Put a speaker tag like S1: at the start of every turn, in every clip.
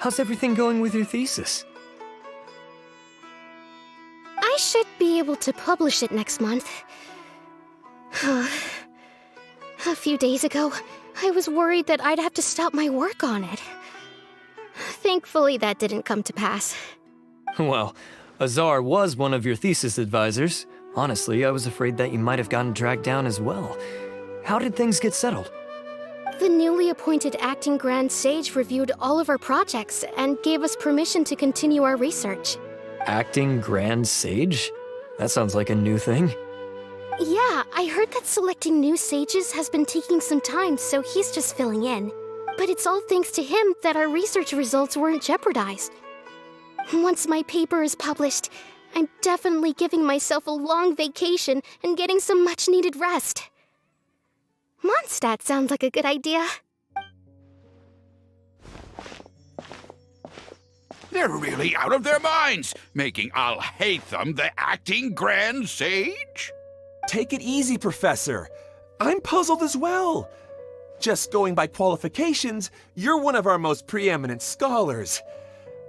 S1: How's everything going with your thesis?
S2: I should be able to publish it next month. A few days ago, I was worried that I'd have to stop my work on it. Thankfully, that didn't come to pass.
S1: Well, Azar was one of your thesis advisors. Honestly, I was afraid that you might have gotten dragged down as well. How did things get settled?
S2: The newly appointed Acting Grande Sage reviewed all of our projects and gave us permission to continue our research.
S1: Acting Grande Sage? That sounds like a new thing.
S2: Yeah, I heard that selecting new sages has been taking some time, so he's just filling in. But it's all thanks to him that our research results weren't jeopardized. Once my paper is published, I'm definitely giving myself a long vacation and getting some much-needed rest. Mondstadt sounds like a good idea.
S3: They're really out of their minds, making Alhaitham the Acting Grande Sage?
S4: Take it easy, Professor. I'm puzzled as well. Just going by qualifications, you're one of our most preeminent scholars.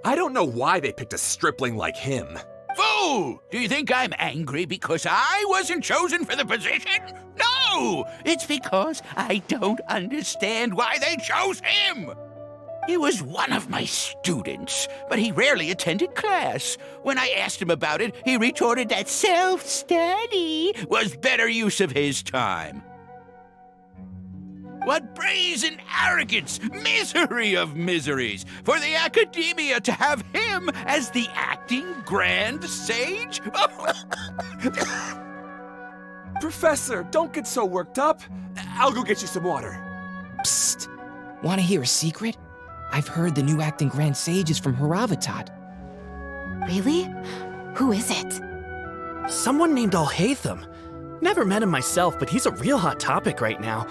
S4: I don't know why they picked a stripling like him.
S3: Fool! Do you think I'm angry because I wasn't chosen for the position? No! It's because I don't understand why they chose him! He was one of my students, but he rarely attended class. When I asked him about it, he retorted that self-study was better use of his time. What brazen arrogance, misery of miseries, for the Akademiya to have him as the Acting Grande Sage?
S4: Professor, don't get so worked up. I'll go get you some water.
S5: Psst. Want to hear a secret? I've heard the new Acting Grande Sage is from Haravatat.
S6: Really? Who is it?
S7: Someone named Alhaitham. Never met him myself, but he's a real hot topic right now.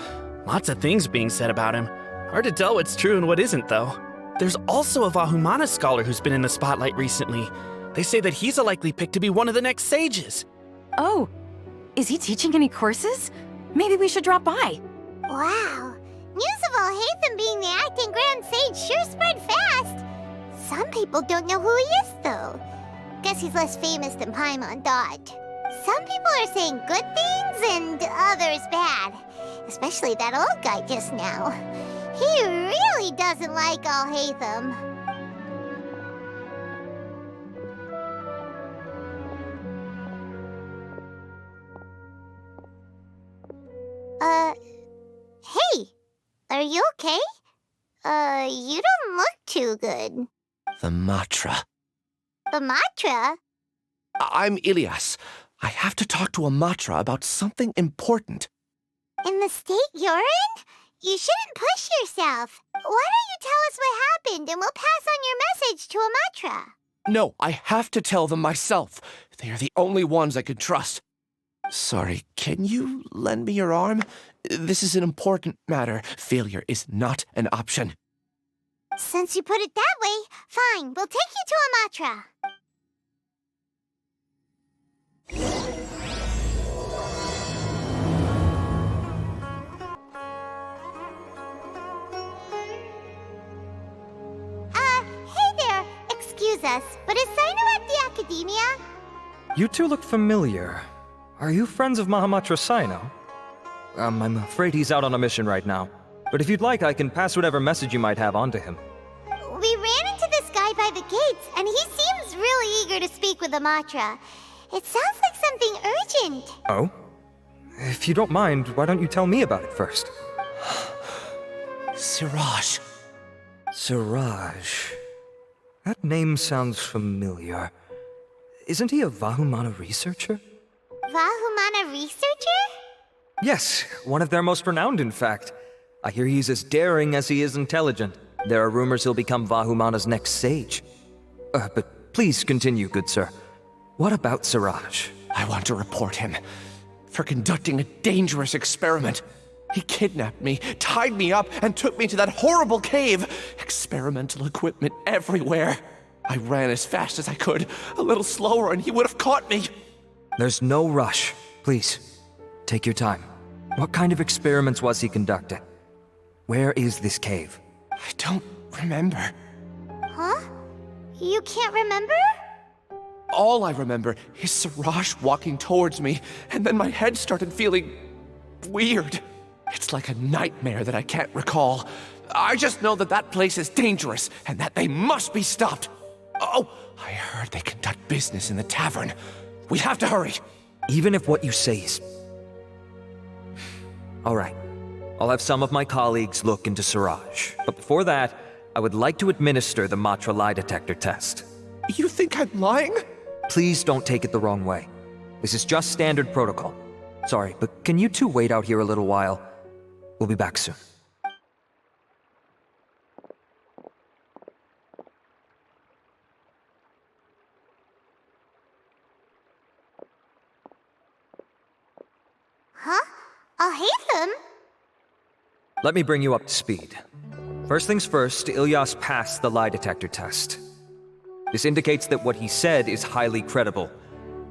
S7: Lots of things being said about him. Hard to tell what's true and what isn't, though. There's also a Vahumana scholar who's been in the spotlight recently. They say that he's a likely pick to be one of the next sages.
S6: Oh, is he teaching any courses? Maybe we should drop by.
S8: Wow. News of Alhaitham being the Acting Grande Sage sure spread fast. Some people don't know who he is, though. Guess he's less famous than Paimon thought. Some people are saying good things and others bad. Especially that old guy just now. He really doesn't like Alhaitham. Hey! Are you okay? You don't look too good.
S9: The Matra.
S8: The Matra?
S9: I'm Ilyas. I have to talk to a Matra about something important.
S8: In the state you're in? You shouldn't push yourself. Why don't you tell us what happened and we'll pass on your message to a Matra?
S9: No, I have to tell them myself. They are the only ones I can trust. Sorry, can you lend me your arm? This is an important matter. Failure is not an option.
S8: Since you put it that way, fine, we'll take you to a Matra. Hey there, excuse us, but is Sino at the Akademiya?
S10: You two look familiar. Are you friends of Mahamatra Sino? I'm afraid he's out on a mission right now. But if you'd like, I can pass whatever message you might have on to him.
S8: We ran into this guy by the gates, and he seems really eager to speak with the Matra. It sounds like something urgent.
S10: Oh? If you don't mind, why don't you tell me about it first?
S9: Siraj.
S10: Siraj. That name sounds familiar. Isn't he a Vahumana researcher?
S8: Vahumana researcher?
S10: Yes, one of their most renowned, in fact. I hear he's as daring as he is intelligent. There are rumors he'll become Vahumana's next sage. But please continue, good sir. What about Siraj?
S9: I want to report him for conducting a dangerous experiment. He kidnapped me, tied me up, and took me to that horrible cave. Experimental equipment everywhere. I ran as fast as I could, a little slower, and he would have caught me.
S10: There's no rush. Please, take your time. What kind of experiments was he conducting? Where is this cave?
S9: I don't remember.
S8: You can't remember?
S9: All I remember is Siraj walking towards me, and then my head started feeling weird. It's like a nightmare that I can't recall. I just know that that place is dangerous, and that they must be stopped. Oh, I heard they conduct business in the tavern. We have to hurry.
S10: Even if what you say is... All right. I'll have some of my colleagues look into Siraj. But before that, I would like to administer the Matra lie detector test.
S9: You think I'm lying?
S10: Please don't take it the wrong way. This is just standard protocol. Sorry, but can you two wait out here a little while? We'll be back soon.
S8: Huh? Alhaitham?
S10: Let me bring you up to speed. First things first, Ilyas passed the lie detector test. This indicates that what he said is highly credible.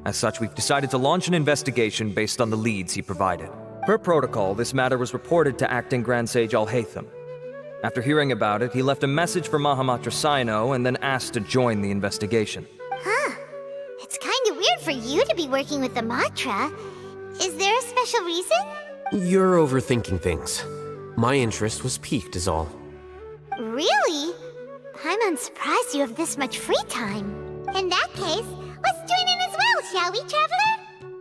S10: As such, we've decided to launch an investigation based on the leads he provided. Per protocol, this matter was reported to Acting Grande Sage Alhaitham. After hearing about it, he left a message for Mahamatra Sino and then asked to join the investigation.
S8: Huh. It's kinda weird for you to be working with the Matra. Is there a special reason?
S11: You're overthinking things. My interest was piqued is all.
S8: Really? I'm surprised you have this much free time. In that case, let's join in as well, shall we, Traveler?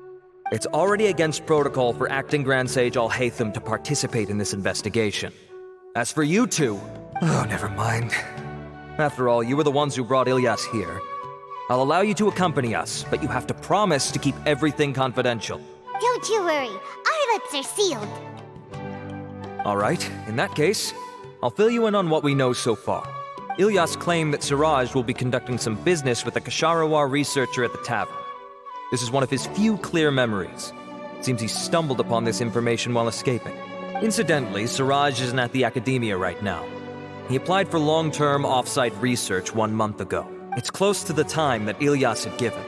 S10: It's already against protocol for Acting Grande Sage Alhaitham to participate in this investigation. As for you two... Oh, never mind. After all, you were the ones who brought Ilyas here. I'll allow you to accompany us, but you have to promise to keep everything confidential.
S8: Don't you worry. Our lips are sealed.
S10: All right, in that case, I'll fill you in on what we know so far. Ilyas claimed that Siraj will be conducting some business with a Kasharawar researcher at the tavern. This is one of his few clear memories. It seems he stumbled upon this information while escaping. Incidentally, Siraj isn't at the Akademiya right now. He applied for long-term off-site research 1 month ago. It's close to the time that Ilyas had given.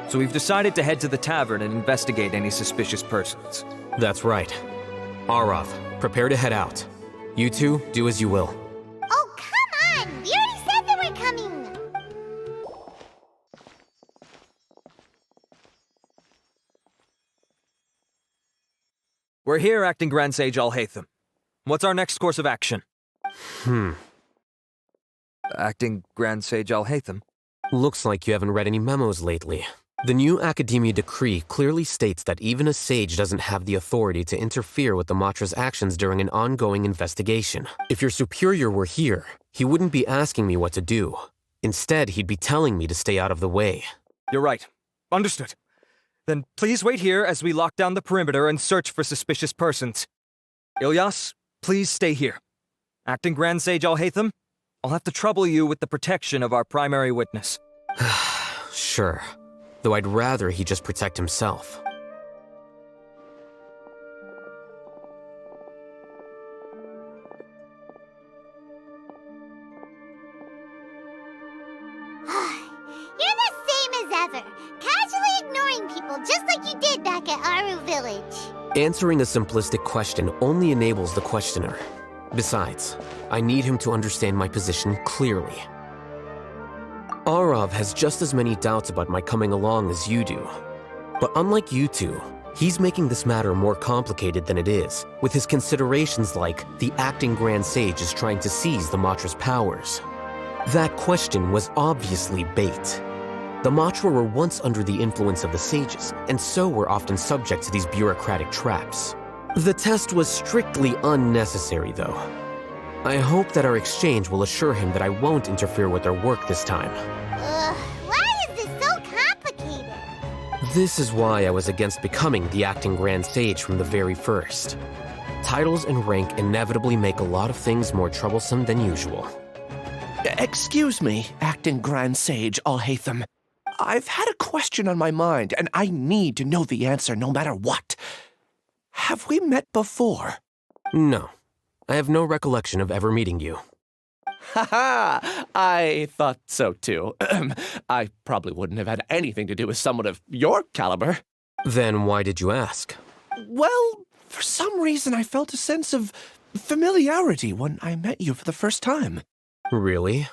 S10: So we've decided to head to the tavern and investigate any suspicious persons.
S11: That's right. Arav, prepare to head out. You two, do as you will.
S8: Oh, come on! We already said that we're coming!
S10: We're here, Acting Grande Sage Alhaitham. What's our next course of action? Acting Grande Sage Alhaitham?
S11: Looks like you haven't read any memos lately. The new Akademiya decree clearly states that even a sage doesn't have the authority to interfere with the Matra's actions during an ongoing investigation. If your superior were here, he wouldn't be asking me what to do. Instead, he'd be telling me to stay out of the way.
S10: You're right. Understood. Then please wait here as we lock down the perimeter and search for suspicious persons. Ilyas, please stay here. Acting Grande Sage Alhaitham, I'll have to trouble you with the protection of our primary witness.
S11: Sure. Though I'd rather he just protect himself.
S8: You're the same as ever, casually ignoring people just like you did back at Aru Village.
S11: Answering a simplistic question only enables the questioner. Besides, I need him to understand my position clearly. Arav has just as many doubts about my coming along as you do. But unlike you two, he's making this matter more complicated than it is, with his considerations like the Acting Grande Sage is trying to seize the Matra's powers. That question was obviously bait. The Matra were once under the influence of the sages, and so were often subject to these bureaucratic traps. The test was strictly unnecessary, though. I hope that our exchange will assure him that I won't interfere with their work this time.
S8: Why is this so complicated?
S11: This is why I was against becoming the Acting Grande Sage from the very first. Titles and rank inevitably make a lot of things more troublesome than usual.
S9: Excuse me, Acting Grande Sage Alhaitham. I've had a question on my mind, and I need to know the answer no matter what. Have we met before?
S11: No. I have no recollection of ever meeting you.
S9: Haha! I thought so too. I probably wouldn't have had anything to do with someone of your caliber.
S11: Then why did you ask?
S9: Well, for some reason I felt a sense of familiarity when I met you for the first time.
S11: Really?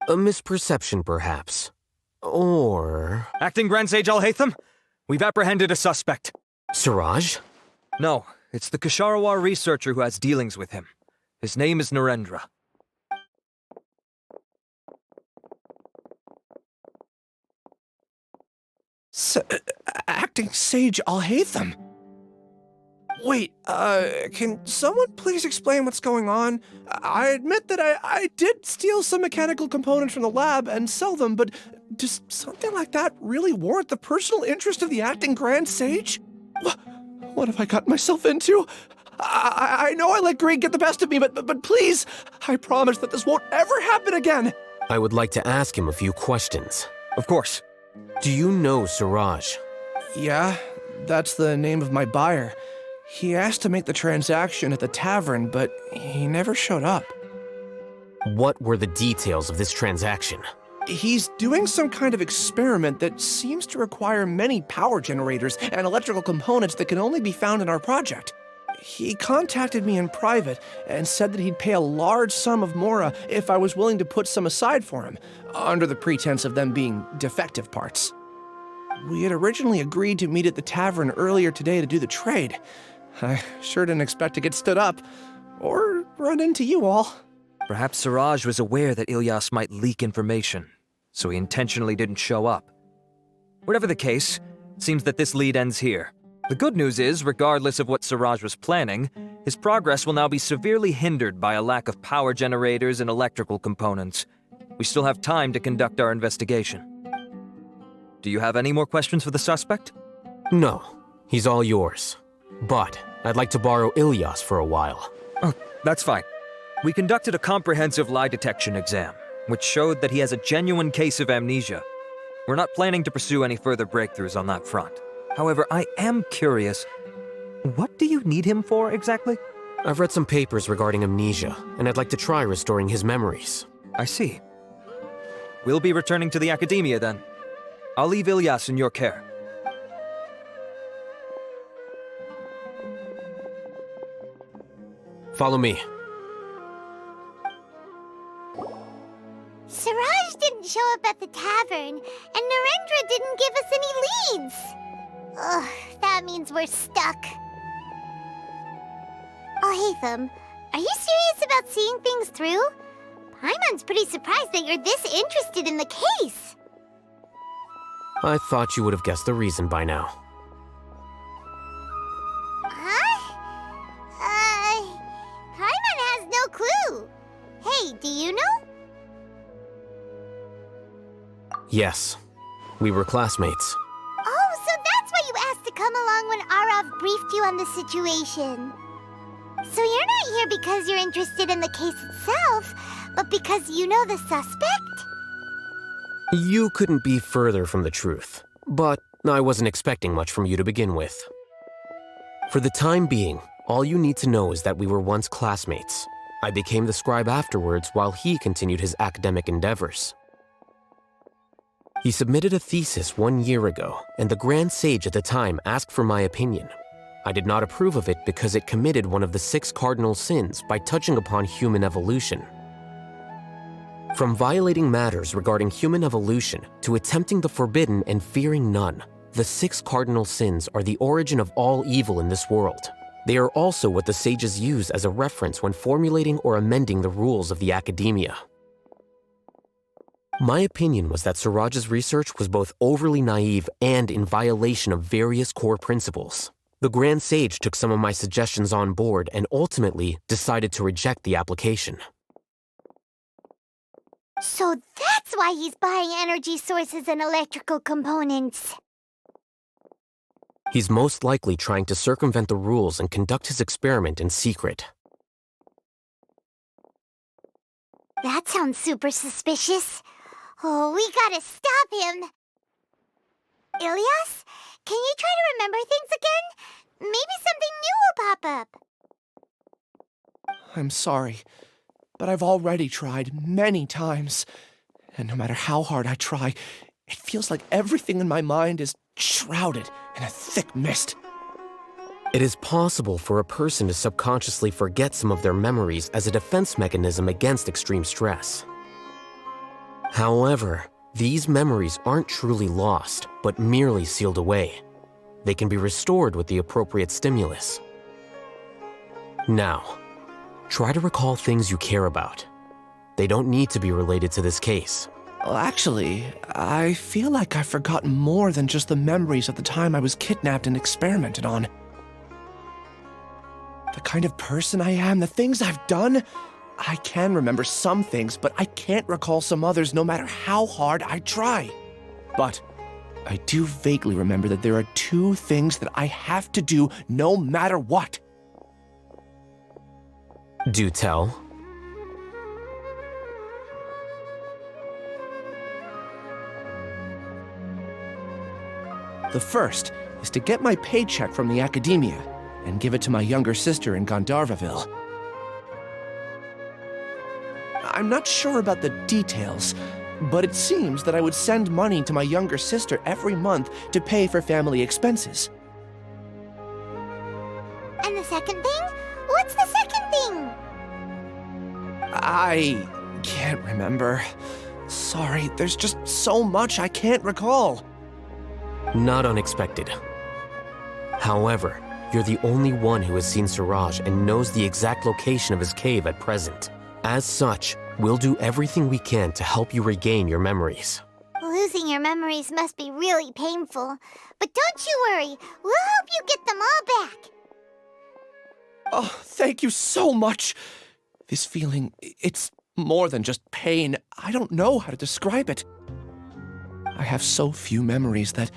S11: A misperception, perhaps. Or...
S10: Acting Grande Sage Alhaitham, we've apprehended a suspect.
S11: Siraj?
S10: No, it's the Ksharawar researcher who has dealings with him. His name is Narendra.
S9: Acting Sage Alhaitham? Wait, can someone please explain what's going on? I admit that I did steal some mechanical components from the lab and sell them, but does something like that really warrant the personal interest of the Acting Grande Sage? What have I gotten myself into? I know I let greed get the best of me, but please, I promise that this won't ever happen again.
S11: I would like to ask him a few questions.
S10: Of course.
S11: Do you know Siraj?
S9: Yeah, that's the name of my buyer. He asked to make the transaction at the tavern, but he never showed up.
S11: What were the details of this transaction?
S9: He's doing some kind of experiment that seems to require many power generators and electrical components that can only be found in our project. He contacted me in private and said that he'd pay a large sum of Mora if I was willing to put some aside for him, under the pretense of them being defective parts. We had originally agreed to meet at the tavern earlier today to do the trade. I sure didn't expect to get stood up, or run into you all.
S10: Perhaps Siraj was aware that Ilyas might leak information, so he intentionally didn't show up. Whatever the case, it seems that this lead ends here. The good news is, regardless of what Siraj was planning, his progress will now be severely hindered by a lack of power generators and electrical components. We still have time to conduct our investigation. Do you have any more questions for the suspect?
S11: No, he's all yours. But I'd like to borrow Ilyas for a while.
S10: Oh, that's fine. We conducted a comprehensive lie detection exam, which showed that he has a genuine case of amnesia. We're not planning to pursue any further breakthroughs on that front. However, I am curious, what do you need him for exactly?
S11: I've read some papers regarding amnesia, and I'd like to try restoring his memories.
S10: I see. We'll be returning to the Akademiya then. I'll leave Ilyas in your care.
S11: Follow me.
S8: Siraj didn't show up at the tavern, and Narendra didn't give us any leads. Ugh, that means we're stuck. Alhaitham, are you serious about seeing things through? Paimon's pretty surprised that you're this interested in the case.
S11: I thought you would have guessed the reason by now.
S8: Huh? Paimon has no clue. Hey, do you know?
S11: Yes, we were classmates.
S8: Oh, so that's why you asked to come along when Arav briefed you on the situation. So you're not here because you're interested in the case itself, but because you know the suspect?
S11: You couldn't be further from the truth, but I wasn't expecting much from you to begin with. For the time being, all you need to know is that we were once classmates. I became the scribe afterwards while he continued his academic endeavors. He submitted a thesis 1 year ago, and the Grand Sage at the time asked for my opinion. I did not approve of it because it committed one of the 6 cardinal sins by touching upon human evolution. From violating matters regarding human evolution to attempting the forbidden and fearing none, the 6 cardinal sins are the origin of all evil in this world. They are also what the sages use as a reference when formulating or amending the rules of the Akademiya. My opinion was that Siraj's research was both overly naive and in violation of various core principles. The Grand Sage took some of my suggestions on board and ultimately decided to reject the application.
S8: So that's why he's buying energy sources and electrical components.
S11: He's most likely trying to circumvent the rules and conduct his experiment in secret.
S8: That sounds super suspicious. Oh, we gotta stop him. Ilyas, can you try to remember things again? Maybe something new will pop up.
S9: I'm sorry, but I've already tried many times. And no matter how hard I try, it feels like everything in my mind is shrouded in a thick mist.
S11: It is possible for a person to subconsciously forget some of their memories as a defense mechanism against extreme stress. However, these memories aren't truly lost, but merely sealed away. They can be restored with the appropriate stimulus. Now, try to recall things you care about. They don't need to be related to this case.
S9: Well, actually, I feel like I've forgotten more than just the memories of the time I was kidnapped and experimented on. The kind of person I am, the things I've done, I can remember some things, but I can't recall some others no matter how hard I try. But I do vaguely remember that there are 2 things that I have to do no matter what.
S11: Do tell.
S9: The first is to get my paycheck from the Akademiya and give it to my younger sister in Gandharvaville. I'm not sure about the details, but it seems that I would send money to my younger sister every month to pay for family expenses.
S8: And the second thing? What's the second thing?
S9: I can't remember. Sorry, there's just so much I can't recall.
S11: Not unexpected. However, you're the only one who has seen Suraj and knows the exact location of his cave at present. As such, we'll do everything we can to help you regain your memories.
S8: Losing your memories must be really painful. But don't you worry, we'll help you get them all back.
S9: Oh, thank you so much. This feeling, it's more than just pain. I don't know how to describe it. I have so few memories that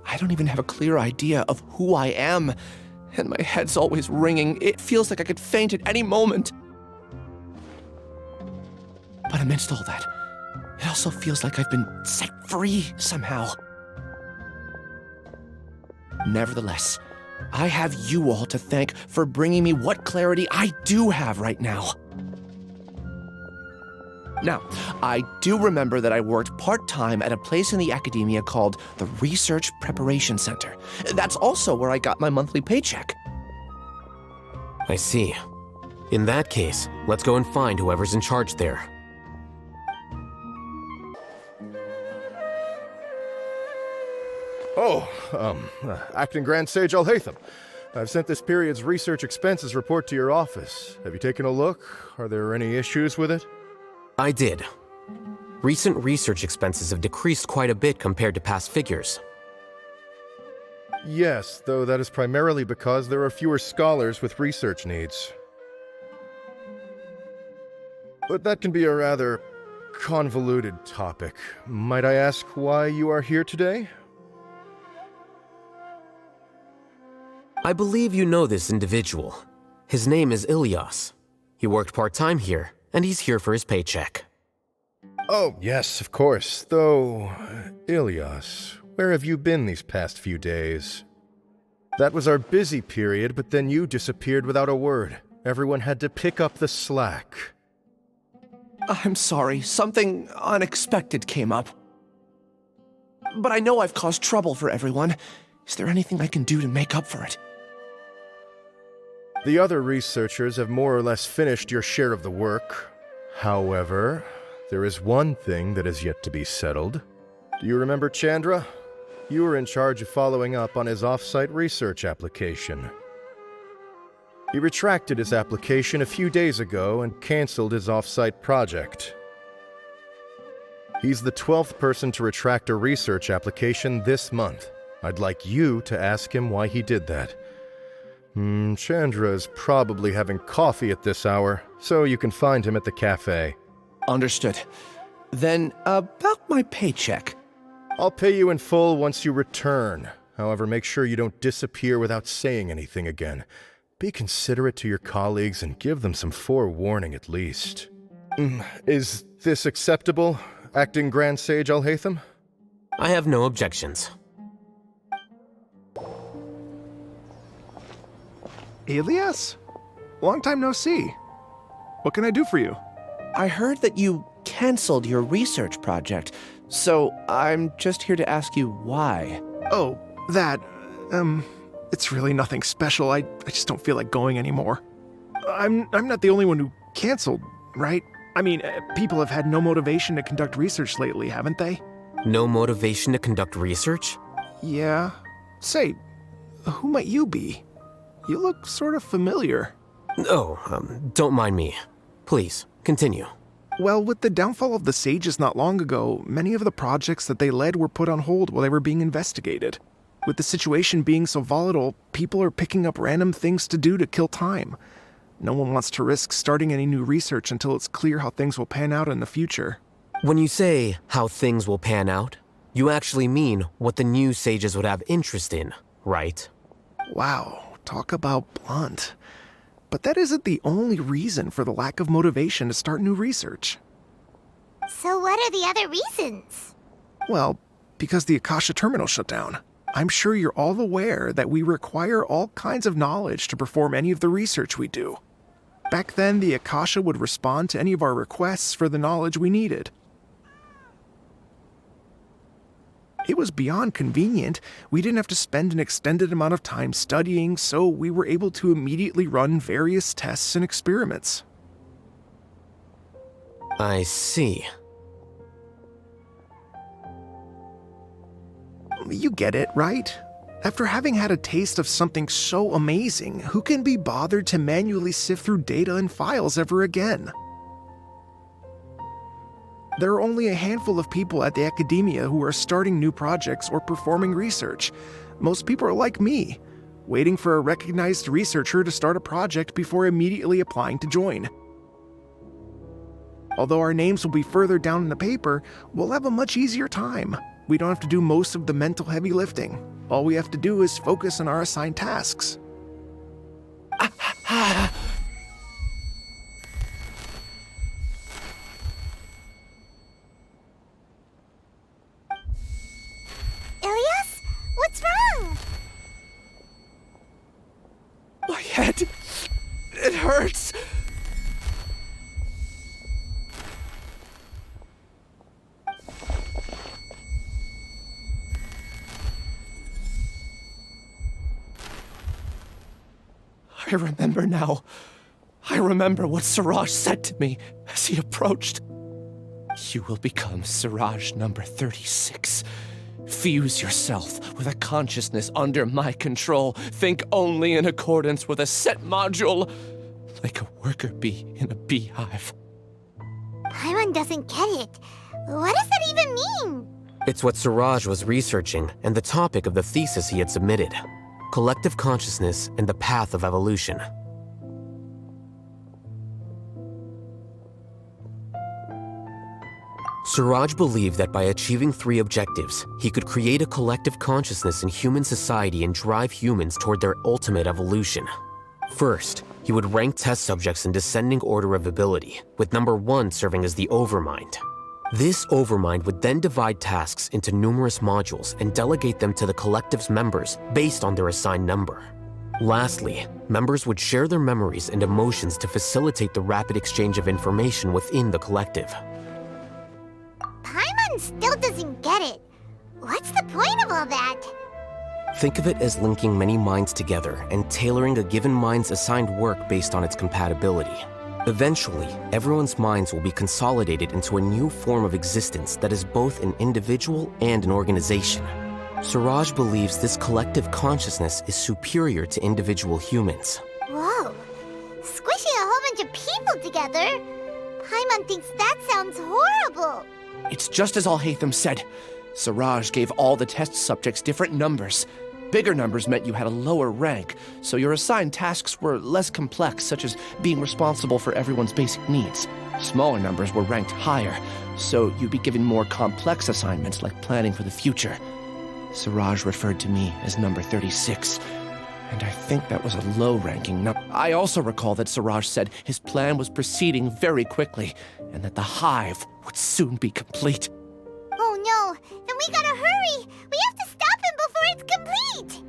S9: I don't even have a clear idea of who I am. And my head's always ringing. It feels like I could faint at any moment. But amidst all that, it also feels like I've been set free somehow. Nevertheless, I have you all to thank for bringing me what clarity I do have right now. Now, I do remember that I worked part-time at a place in the Akademiya called the Research Preparation Center. That's also where I got my monthly paycheck.
S11: I see. In that case, let's go and find whoever's in charge there.
S12: Acting Grande Sage Alhaitham. I've sent this period's research expenses report to your office. Have you taken a look? Are there any issues with it?
S11: I did. Recent research expenses have decreased quite a bit compared to past figures.
S12: Yes, though that is primarily because there are fewer scholars with research needs. But that can be a rather convoluted topic. Might I ask why you are here today?
S11: I believe you know this individual. His name is Ilyas. He worked part-time here, and he's here for his paycheck.
S12: Oh, yes, of course. Though, Ilyas, where have you been these past few days? That was our busy period, but then you disappeared without a word. Everyone had to pick up the slack.
S9: I'm sorry, something unexpected came up. But I know I've caused trouble for everyone. Is there anything I can do to make up for it?
S12: The other researchers have more or less finished your share of the work. However, there is one thing that is yet to be settled. Do you remember Chandra? You were in charge of following up on his off-site research application. He retracted his application a few days ago and canceled his off-site project. He's the 12th person to retract a research application this month. I'd like you to ask him why he did that. Chandra is probably having coffee at this hour, so you can find him at the cafe.
S9: Understood. Then, about my paycheck.
S12: I'll pay you in full once you return. However, make sure you don't disappear without saying anything again. Be considerate to your colleagues and give them some forewarning at least. Is this acceptable, Acting Grande Sage Alhaitham?
S11: I have no objections.
S13: Ilyas? Long time no see. What can I do for you?
S9: I heard that you canceled your research project, so I'm just here to ask you why.
S13: Oh, that, it's really nothing special. I just don't feel like going anymore. I'm not the only one who canceled, right? I mean, people have had no motivation to conduct research lately, haven't they?
S11: No motivation to conduct research?
S13: Yeah. Say, who might you be? You look sort of familiar.
S11: Oh, don't mind me. Please, continue.
S13: Well, with the downfall of the Sages not long ago, many of the projects that they led were put on hold while they were being investigated. With the situation being so volatile, people are picking up random things to do to kill time. No one wants to risk starting any new research until it's clear how things will pan out in the future.
S11: When you say how things will pan out, you actually mean what the new sages would have interest in, right?
S13: Wow, talk about blunt. But that isn't the only reason for the lack of motivation to start new research.
S8: So what are the other reasons?
S13: Well, because the Akasha terminal shut down. I'm sure you're all aware that we require all kinds of knowledge to perform any of the research we do. Back then, the Akasha would respond to any of our requests for the knowledge we needed. It was beyond convenient. We didn't have to spend an extended amount of time studying, so we were able to immediately run various tests and experiments.
S11: I see.
S13: You get it, right? After having had a taste of something so amazing, who can be bothered to manually sift through data and files ever again? There are only a handful of people at the Akademiya who are starting new projects or performing research. Most people are like me, waiting for a recognized researcher to start a project before immediately applying to join. Although our names will be further down in the paper, we'll have a much easier time. We don't have to do most of the mental heavy lifting. All we have to do is focus on our assigned tasks.
S8: Ilias? What's wrong?
S9: My head. It hurts. I remember now. I remember what Siraj said to me as he approached. You will become Siraj number 36. Fuse yourself with a consciousness under my control. Think only in accordance with a set module, like a worker bee in a beehive.
S8: Paimon doesn't get it. What does that even mean?
S11: It's what Siraj was researching and the topic of the thesis he had submitted. Collective consciousness and the path of evolution. Siraj believed that by achieving 3 objectives, he could create a collective consciousness in human society and drive humans toward their ultimate evolution. First, he would rank test subjects in descending order of ability, with number 1 serving as the overmind. This overmind would then divide tasks into numerous modules and delegate them to the collective's members based on their assigned number. Lastly, members would share their memories and emotions to facilitate the rapid exchange of information within the collective.
S8: Paimon still doesn't get it. What's the point of all that?
S11: Think of it as linking many minds together and tailoring a given mind's assigned work based on its compatibility. Eventually, everyone's minds will be consolidated into a new form of existence that is both an individual and an organization. Siraj believes this collective consciousness is superior to individual humans.
S8: Whoa. Squishing a whole bunch of people together? Paimon thinks that sounds horrible.
S9: It's just as Alhaitham said. Siraj gave all the test subjects different numbers. Bigger numbers meant you had a lower rank, so your assigned tasks were less complex, such as being responsible for everyone's basic needs. Smaller numbers were ranked higher, so you'd be given more complex assignments like planning for the future. Siraj referred to me as number 36, and I think that was a low-ranking number. I also recall that Siraj said his plan was proceeding very quickly, and that the hive would soon be complete.
S8: Oh no, then we gotta hurry! We have to stop him before it's complete!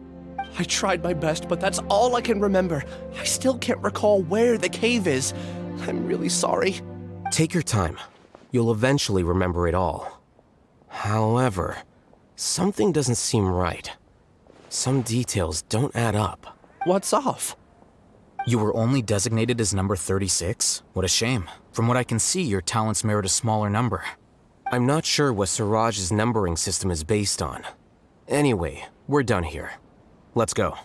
S9: I tried my best, but that's all I can remember. I still can't recall where the cave is. I'm really sorry.
S11: Take your time. You'll eventually remember it all. However, something doesn't seem right. Some details don't add up.
S9: What's off?
S14: You were only designated as number 36? What a shame. From what I can see, your talents merit a smaller number.
S11: I'm not sure what Siraj's numbering system is based on. Anyway, we're done here. Let's go.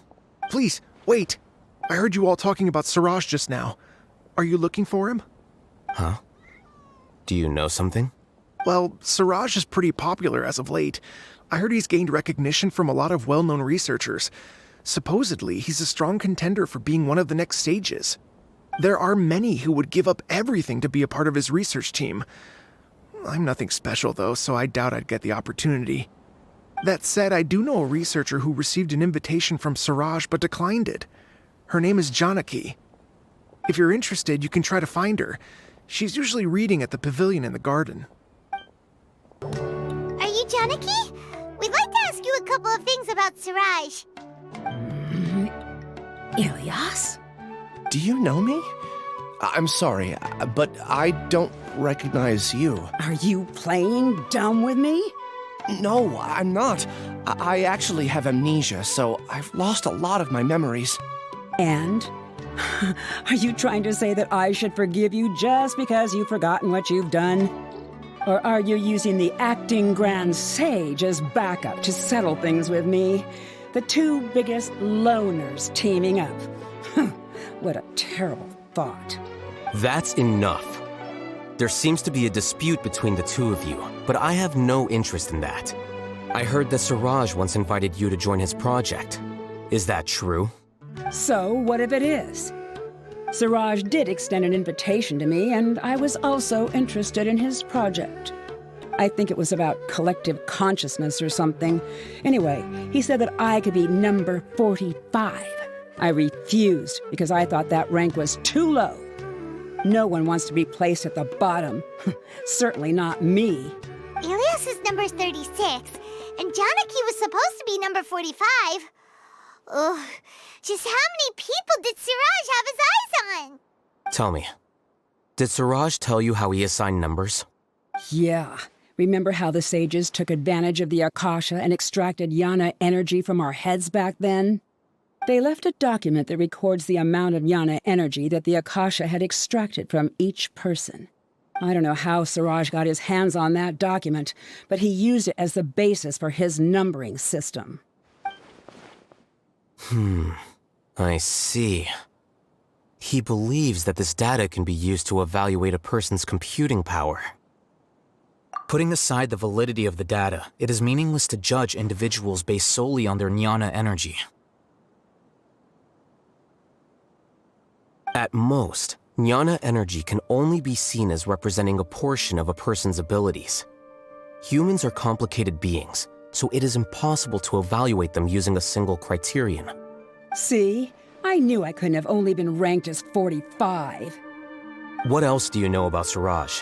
S13: Please, wait. I heard you all talking about Siraj just now. Are you looking for him?
S11: Huh? Do you know something?
S13: Well, Siraj is pretty popular as of late. I heard he's gained recognition from a lot of well-known researchers. Supposedly, he's a strong contender for being one of the next sages. There are many who would give up everything to be a part of his research team. I'm nothing special, though, so I doubt I'd get the opportunity. That said, I do know a researcher who received an invitation from Siraj but declined it. Her name is Janaki. If you're interested, you can try to find her. She's usually reading at the pavilion in the garden.
S8: Are you Janaki? We'd like to ask you a couple of things about Siraj.
S15: Ilyas?
S9: Do you know me? I'm sorry, but I don't recognize you.
S15: Are you playing dumb with me?
S9: No, I'm not. I actually have amnesia, so I've lost a lot of my memories.
S15: And? Are you trying to say that I should forgive you just because you've forgotten what you've done? Or are you using the Acting Grande Sage as backup to settle things with me? The two biggest loners teaming up. What a terrible thought.
S11: That's enough. There seems to be a dispute between the two of you, but I have no interest in that. I heard that Siraj once invited you to join his project. Is that true?
S15: So, what if it is? Siraj did extend an invitation to me, and I was also interested in his project. I think it was about collective consciousness or something. Anyway, he said that I could be number 45. I refused because I thought that rank was too low. No one wants to be placed at the bottom. Certainly not me.
S8: Ilyas is number 36, and Janaki was supposed to be number 45. Ugh, just how many people did Siraj have his eyes on?
S11: Tell me, did Siraj tell you how he assigned numbers?
S15: Yeah. Remember how the sages took advantage of the Akasha and extracted Yana energy from our heads back then? They left a document that records the amount of Yana energy that the Akasha had extracted from each person. I don't know how Siraj got his hands on that document, but he used it as the basis for his numbering system.
S11: I see. He believes that this data can be used to evaluate a person's computing power.
S14: Putting aside the validity of the data, it is meaningless to judge individuals based solely on their jnana energy.
S11: At most, jnana energy can only be seen as representing a portion of a person's abilities. Humans are complicated beings, so it is impossible to evaluate them using a single criterion.
S15: See? I knew I couldn't have only been ranked as 45.
S11: What else do you know about Siraj?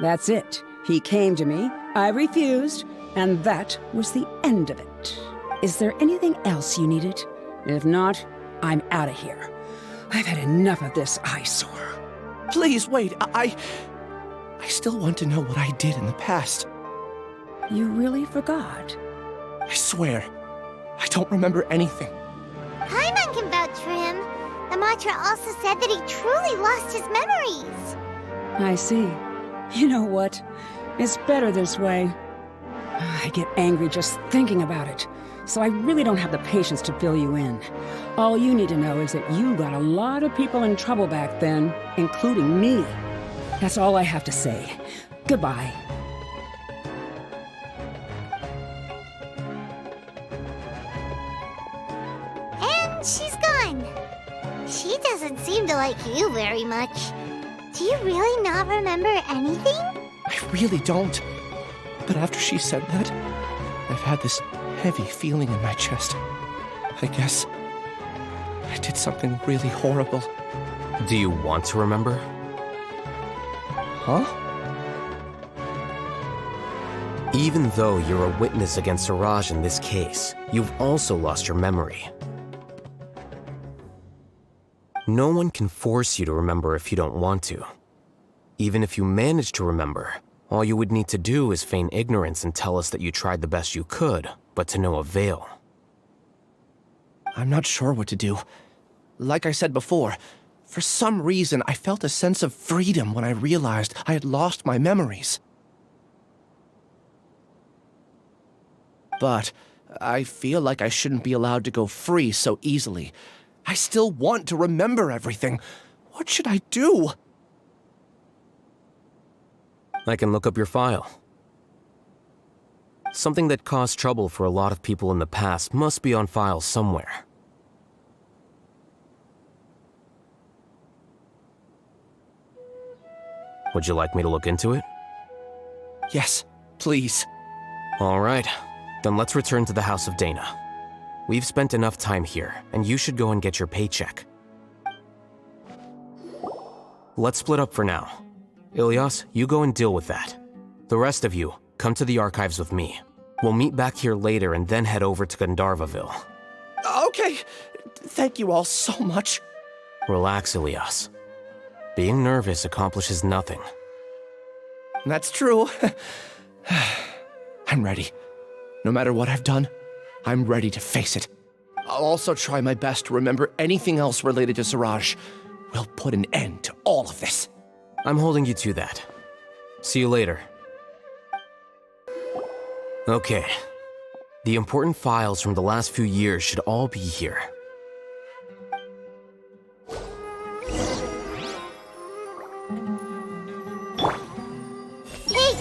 S15: That's it. He came to me, I refused, and that was the end of it. Is there anything else you needed? If not, I'm out of here. I've had enough of this eyesore.
S9: Please, wait, I still want to know what I did in the past.
S15: You really forgot?
S9: I swear, I don't remember anything.
S8: Paimon can vouch for him. The mantra also said that he truly lost his memories.
S15: I see. You know what? It's better this way. I get angry just thinking about it, so I really don't have the patience to fill you in. All you need to know is that you got a lot of people in trouble back then, including me. That's all I have to say. Goodbye.
S8: And she's gone. She doesn't seem to like you very much. Do you really not remember anything?
S9: I really don't. But after she said that, I've had this heavy feeling in my chest. I guess I did something really horrible.
S11: Do you want to remember?
S9: Huh?
S11: Even though you're a witness against Siraj in this case, you've also lost your memory. No one can force you to remember if you don't want to. Even if you manage to remember, all you would need to do is feign ignorance and tell us that you tried the best you could, but to no avail.
S9: I'm not sure what to do. like I said before, for some reason I felt a sense of freedom when I realized I had lost my memories. But I feel like I shouldn't be allowed to go free so easily. I still want to remember everything. What should I do?
S11: I can look up your file. Something that caused trouble for a lot of people in the past must be on file somewhere. Would you like me to look into it?
S9: Yes, please.
S11: All right. Then let's return to the House of Dana. We've spent enough time here, and you should go and get your paycheck. Let's split up for now. Ilyas, you go and deal with that. The rest of you, come to the archives with me. We'll meet back here later and then head over to Gandharvaville.
S9: Okay. Thank you all so much.
S11: Relax, Ilyas. Being nervous accomplishes nothing.
S9: That's true. I'm ready. No matter what I've done, I'm ready to face it. I'll also try my best to remember anything else related to Siraj. We'll put an end to all of this.
S11: I'm holding you to that. See you later. Okay. The important files from the last few years should all be here.
S8: Hey!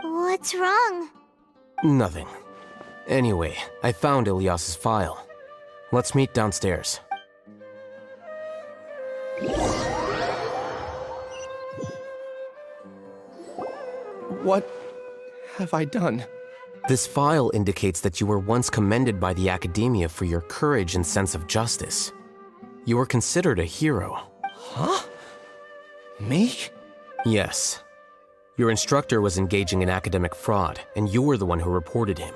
S8: What's wrong?
S11: Nothing. Anyway, I found Ilyas's file. Let's meet downstairs.
S9: What have I done?
S11: This file indicates that you were once commended by the Akademiya for your courage and sense of justice. You were considered a hero.
S9: Huh? Me?
S11: Yes. Your instructor was engaging in academic fraud, and you were the one who reported him.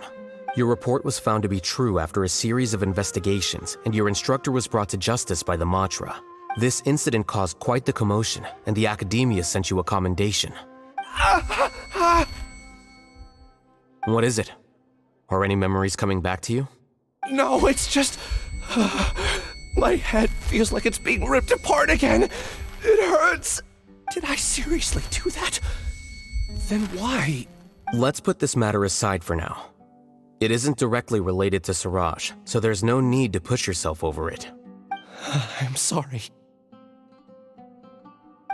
S11: Your report was found to be true after a series of investigations, and your instructor was brought to justice by the Matra. This incident caused quite the commotion, and the Akademiya sent you a commendation. What is it? Are any memories coming back to you?
S9: No, it's just... my head feels like it's being ripped apart again. It hurts. Did I seriously do that? Then why?
S11: Let's put this matter aside for now. It isn't directly related to Siraj, so there's no need to push yourself over it.
S9: I'm sorry.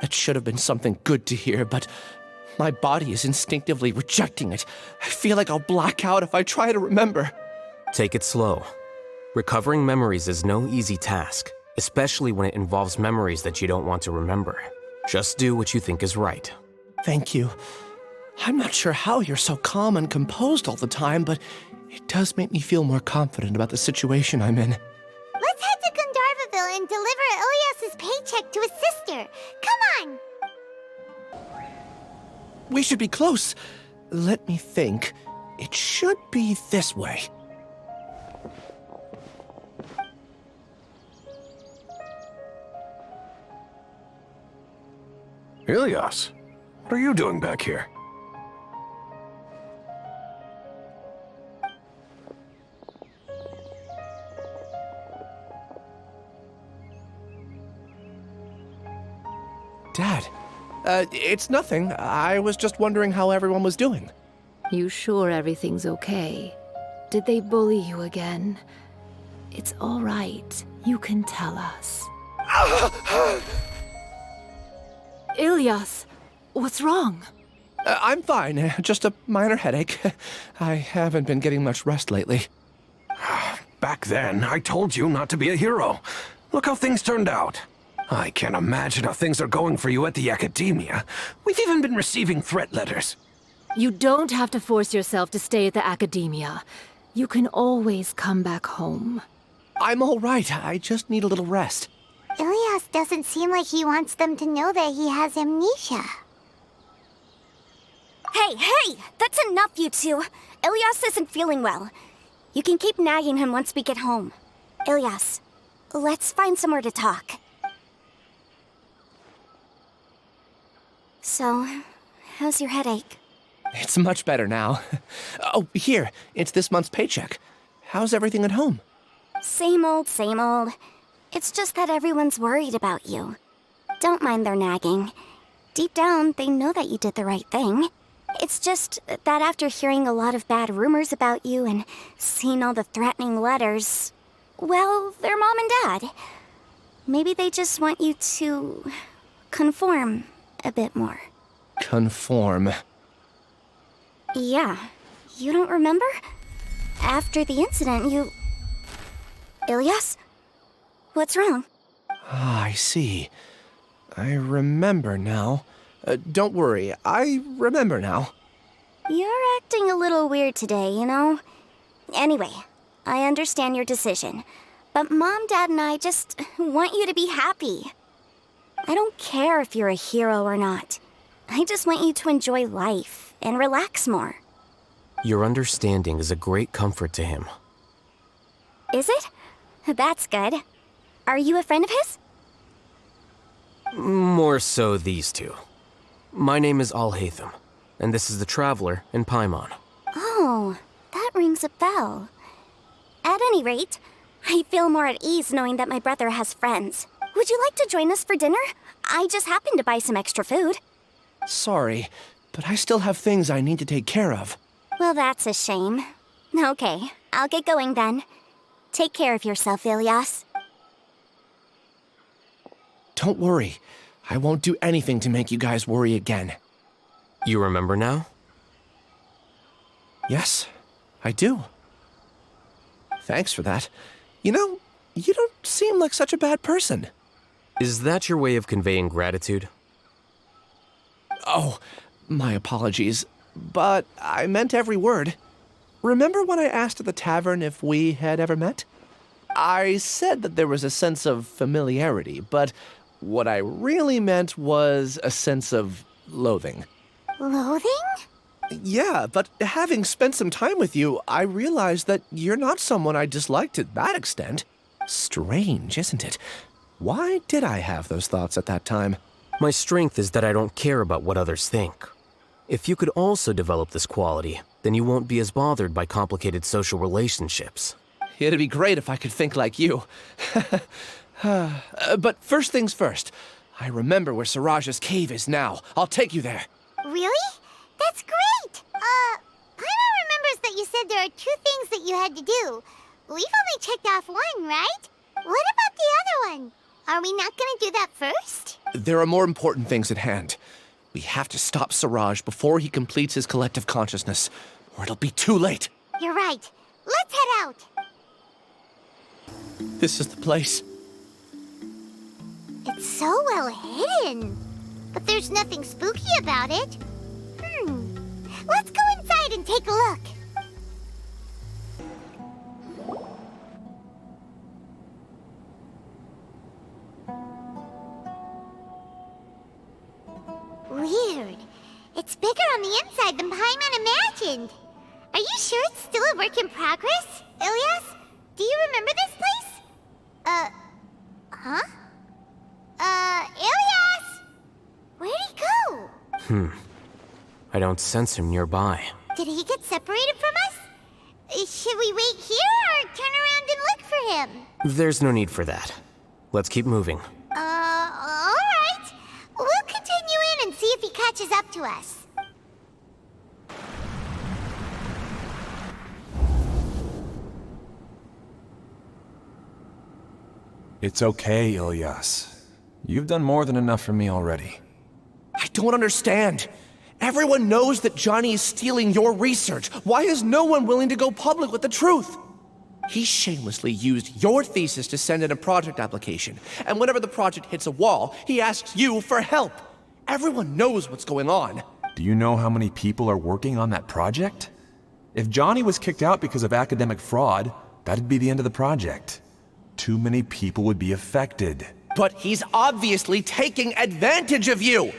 S9: That should have been something good to hear, but my body is instinctively rejecting it. I feel like I'll black out if I try to remember.
S11: Take it slow. Recovering memories is no easy task, especially when it involves memories that you don't want to remember. Just do what you think is right.
S9: Thank you. I'm not sure how you're so calm and composed all the time, but it does make me feel more confident about the situation I'm in.
S8: Let's head to Gandharvaville and deliver Ilyas's paycheck to his sister. Come on!
S9: We should be close. Let me think. It should be this way.
S16: Ilyas, what are you doing back here?
S9: Dad, it's nothing. I was just wondering how everyone was doing.
S17: You sure everything's okay? Did they bully you again? It's all right. You can tell us.
S6: Ilyas, what's wrong?
S9: I'm fine. Just a minor headache. I haven't been getting much rest lately.
S16: Back then, I told you not to be a hero. Look how things turned out. I can't imagine how things are going for you at the Akademiya. We've even been receiving threat letters.
S17: You don't have to force yourself to stay at the Akademiya. You can always come back home.
S9: I'm all right. I just need a little rest.
S8: Ilias doesn't seem like he wants them to know that he has amnesia.
S2: Hey! That's enough, you two. Ilias isn't feeling well. You can keep nagging him once we get home. Ilias, let's find somewhere to talk. So, how's your headache?
S9: It's much better now. Oh, here. It's this month's paycheck. How's everything at home?
S2: Same old, same old. It's just that everyone's worried about you. Don't mind their nagging. Deep down, they know that you did the right thing. It's just that after hearing a lot of bad rumors about you and seeing all the threatening letters, well, they're mom and dad. Maybe they just want you to conform a bit more.
S9: Conform.
S2: Yeah. You don't remember? After the incident, you... Ilias? What's wrong?
S9: Ah, I see. I remember now. Don't worry, I remember now.
S2: You're acting a little weird today, you know? Anyway, I understand your decision. But Mom, Dad, and I just want you to be happy. I don't care if you're a hero or not. I just want you to enjoy life and relax more.
S11: Your understanding is a great comfort to him.
S2: Is it? That's good. Are you a friend of his?
S11: More so these two. My name is Alhaitham, and this is the Traveler in Paimon.
S2: Oh, that rings a bell. At any rate, I feel more at ease knowing that my brother has friends. Would you like to join us for dinner? I just happened to buy some extra food.
S9: Sorry, but I still have things I need to take care of.
S2: Well, that's a shame. Okay, I'll get going then. Take care of yourself, Ilias.
S9: Don't worry. I won't do anything to make you guys worry again.
S11: You remember now?
S9: Yes, I do. Thanks for that. You know, you don't seem like such a bad person.
S11: Is that your way of conveying gratitude?
S9: Oh, my apologies. But I meant every word. Remember when I asked at the tavern if we had ever met? I said that there was a sense of familiarity, but what I really meant was a sense of loathing.
S8: Loathing?
S9: Yeah, but having spent some time with you, I realized that you're not someone I dislike to that extent. Strange, isn't it? Why did I have those thoughts at that time?
S11: My strength is that I don't care about what others think. If you could also develop this quality, then you won't be as bothered by complicated social relationships.
S9: It'd be great if I could think like you. But first things first. I remember where Siraj's cave is now. I'll take you there.
S8: Really? That's great! Paimon remembers that you said there are 2 things that you had to do. We've only checked off 1, right? What about the other one? Are we not gonna do that first?
S9: There are more important things at hand. We have to stop Siraj before he completes his collective consciousness, or it'll be too late.
S8: You're right. Let's head out.
S9: This is the place.
S8: It's so well hidden. But there's nothing spooky about it. Let's go inside and take a look. Weird. It's bigger on the inside than Paimon imagined. Are you sure it's still a work in progress? Ilias, do you remember this place? Huh? Ilias! Where'd he go?
S11: I don't sense him nearby.
S8: Did he get separated from us? Should we wait here or turn around and look for him?
S11: There's no need for that. Let's keep moving.
S8: Alright. We'll continue in and see if he catches up to us.
S4: It's okay, Ilias. You've done more than enough for me already.
S9: I don't understand. Everyone knows that Johnny is stealing your research. Why is no one willing to go public with the truth? he shamelessly used your thesis to send in a project application. And whenever the project hits a wall, he asks you for help. Everyone knows what's going on.
S4: Do you know how many people are working on that project? If Johnny was kicked out because of academic fraud, that'd be the end of the project. Too many people would be affected.
S9: But he's obviously taking advantage of you!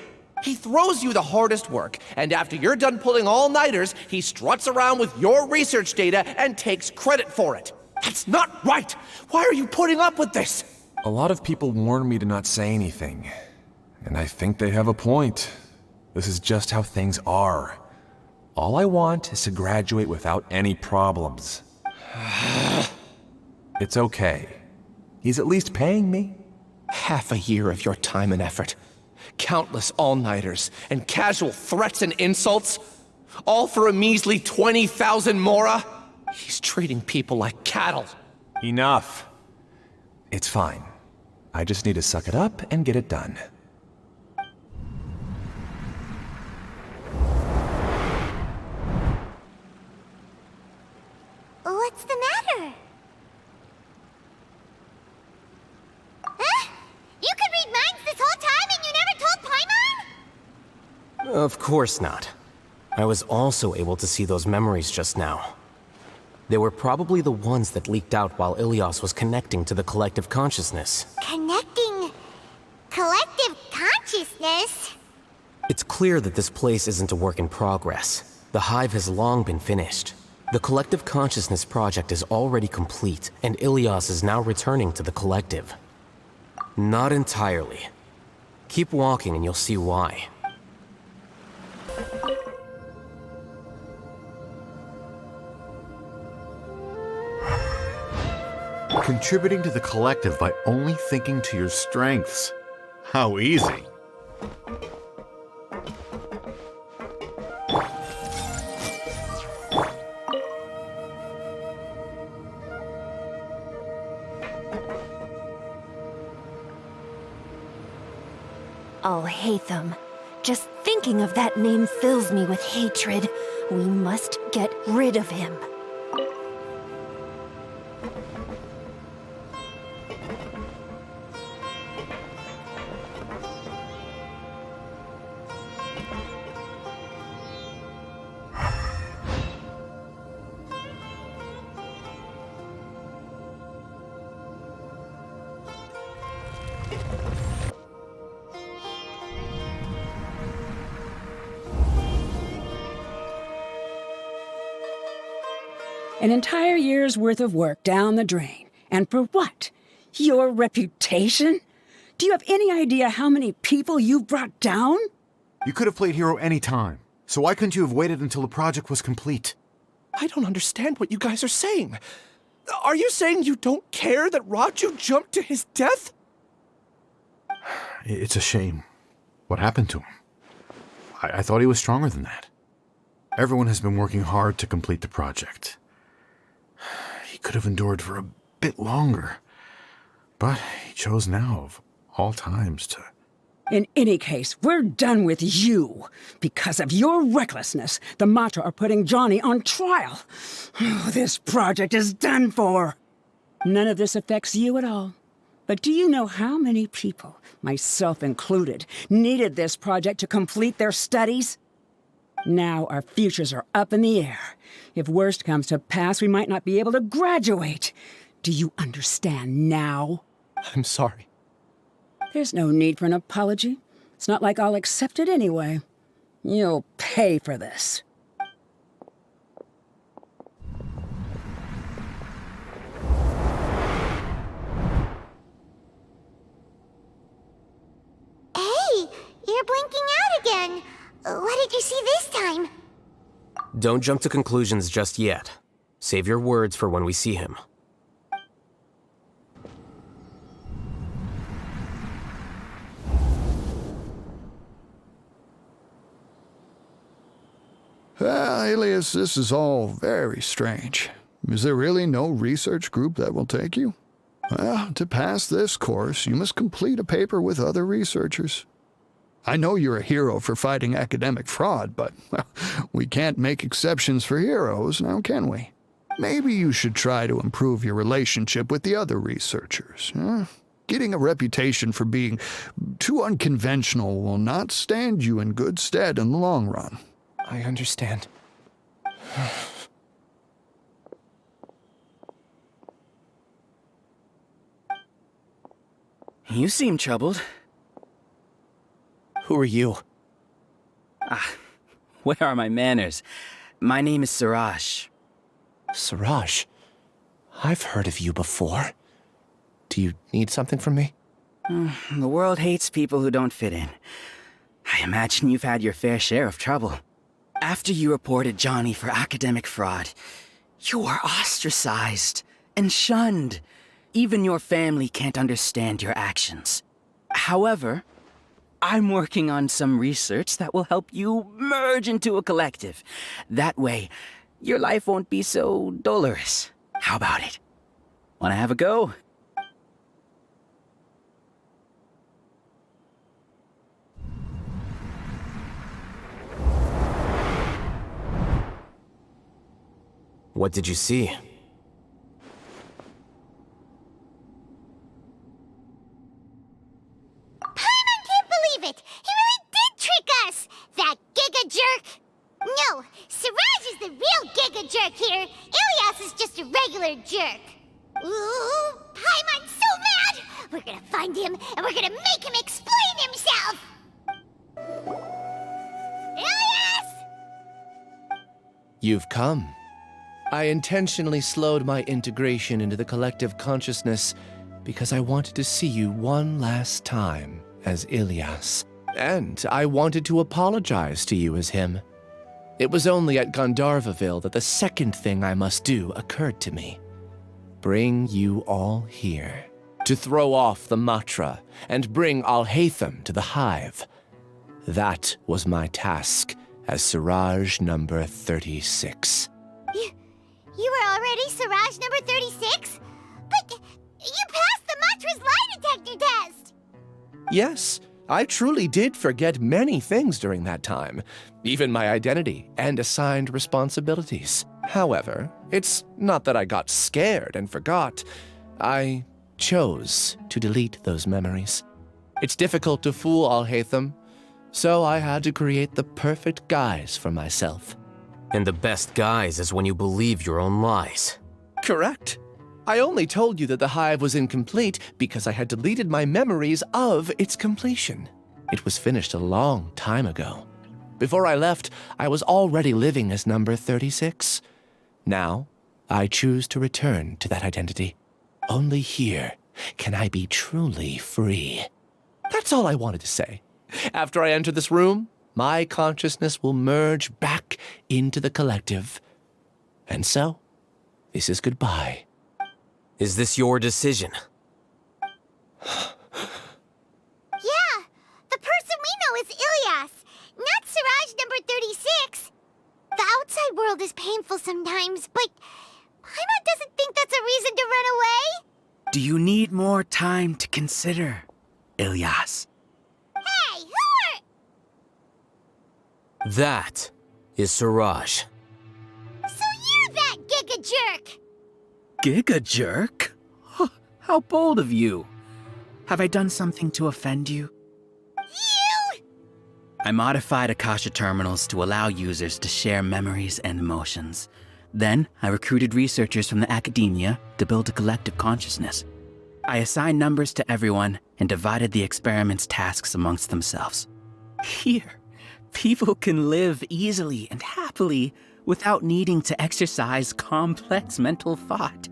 S9: He throws you the hardest work, and after you're done pulling all-nighters, he struts around with your research data and takes credit for it. That's not right! Why are you putting up with this?
S4: A lot of people warn me to not say anything. And I think they have a point. This is just how things are. All I want is to graduate without any problems. It's okay. He's at least paying me.
S9: Half a year of your time and effort. Countless all-nighters and casual threats and insults. All for a measly 20,000 mora? He's treating people like cattle.
S4: Enough. It's fine. I just need to suck it up and get it done.
S8: What's the matter? Huh? You could read minds this whole time and you never told Paimon?
S11: Of course not. I was also able to see those memories just now. They were probably the ones that leaked out while Ilios was connecting to the collective consciousness.
S8: Connecting collective consciousness?
S11: It's clear that this place isn't a work in progress. The hive has long been finished. The Collective Consciousness project is already complete, and Ilios is now returning to the Collective. Not entirely. Keep walking and you'll see why.
S18: Contributing to the Collective by only thinking to your strengths. How easy.
S17: Alhaitham. Just thinking of that name fills me with hatred. We must get rid of him.
S15: An entire year's worth of work down the drain. And for what? Your reputation? Do you have any idea how many people you've brought down?
S18: You could have played hero any time, so why couldn't you have waited until the project was complete?
S9: I don't understand what you guys are saying. Are you saying you don't care that Raju jumped to his death?
S18: It's a shame. What happened to him? I thought he was stronger than that. Everyone has been working hard to complete the project. He could have endured for a bit longer, but he chose now, of all times, to...
S15: In any case, we're done with you. Because of your recklessness, the Matra are putting Johnny on trial. This project is done for. None of this affects you at all. But do you know how many people, myself included, needed this project to complete their studies? Now our futures are up in the air. If worst comes to pass, we might not be able to graduate. Do you understand now?
S9: I'm sorry.
S15: There's no need for an apology. It's not like I'll accept it anyway. You'll pay for this.
S8: Hey, you're blinking out again. What did you see this time?
S11: Don't jump to conclusions just yet. Save your words for when we see him.
S19: Alias, this is all very strange. Is there really no research group that will take you? Well, to pass this course, you must complete a paper with other researchers. I know you're a hero for fighting academic fraud, but well, we can't make exceptions for heroes, now can we? Maybe you should try to improve your relationship with the other researchers. Huh? Getting a reputation for being too unconventional will not stand you in good stead in the long run.
S9: I understand.
S20: You seem troubled.
S9: Who are you?
S20: Where are my manners? My name is Siraj.
S9: Siraj? I've heard of you before. Do you need something from me?
S20: The world hates people who don't fit in. I imagine you've had your fair share of trouble. After you reported Johnny for academic fraud, you were ostracized and shunned. Even your family can't understand your actions. However, I'm working on some research that will help you merge into a collective. That way, your life won't be so dolorous. How about it? Wanna have a go?
S11: What did you see?
S8: Paimon can't believe it! He really did trick us! That Giga Jerk! No, Siraj is the real Giga Jerk here. Ilias is just a regular jerk. Ooh, Paimon's so mad! We're gonna find him, and we're gonna make him explain himself! Ilias!
S9: You've come. I intentionally slowed my integration into the collective consciousness because I wanted to see you one last time as Ilias. And I wanted to apologize to you as him. It was only at Gandharvaville that the second thing I must do occurred to me. Bring you all here to throw off the mantra and bring Alhaitham to the hive. That was my task as Siraj number 36.
S8: You were already Siraj number 36? But you passed the mantra's lie detector test!
S9: Yes, I truly did forget many things during that time, even my identity and assigned responsibilities. However, it's not that I got scared and forgot. I chose to delete those memories. It's difficult to fool Alhaitham, so I had to create the perfect guise for myself.
S11: And the best guise is when you believe your own lies.
S9: Correct. I only told you that the hive was incomplete because I had deleted my memories of its completion. It was finished a long time ago. Before I left, I was already living as number 36. Now, I choose to return to that identity. Only here can I be truly free. That's all I wanted to say. After I enter this room, my consciousness will merge back into the collective. And so, this is goodbye.
S11: Is this your decision?
S8: Yeah, the person we know is Ilias, not Siraj number 36. The outside world is painful sometimes, but Paimon doesn't think that's a reason to run away.
S20: Do you need more time to consider, Ilias?
S8: Hey, who are...
S11: That is Siraj.
S8: So you're that Giga Jerk!
S20: Giga Jerk? How bold of you. Have I done something to offend you?
S8: You?
S20: I modified Akasha terminals to allow users to share memories and emotions. Then, I recruited researchers from the Akademiya to build a collective consciousness. I assigned numbers to everyone and divided the experiment's tasks amongst themselves. Here, people can live easily and happily without needing to exercise complex mental thought.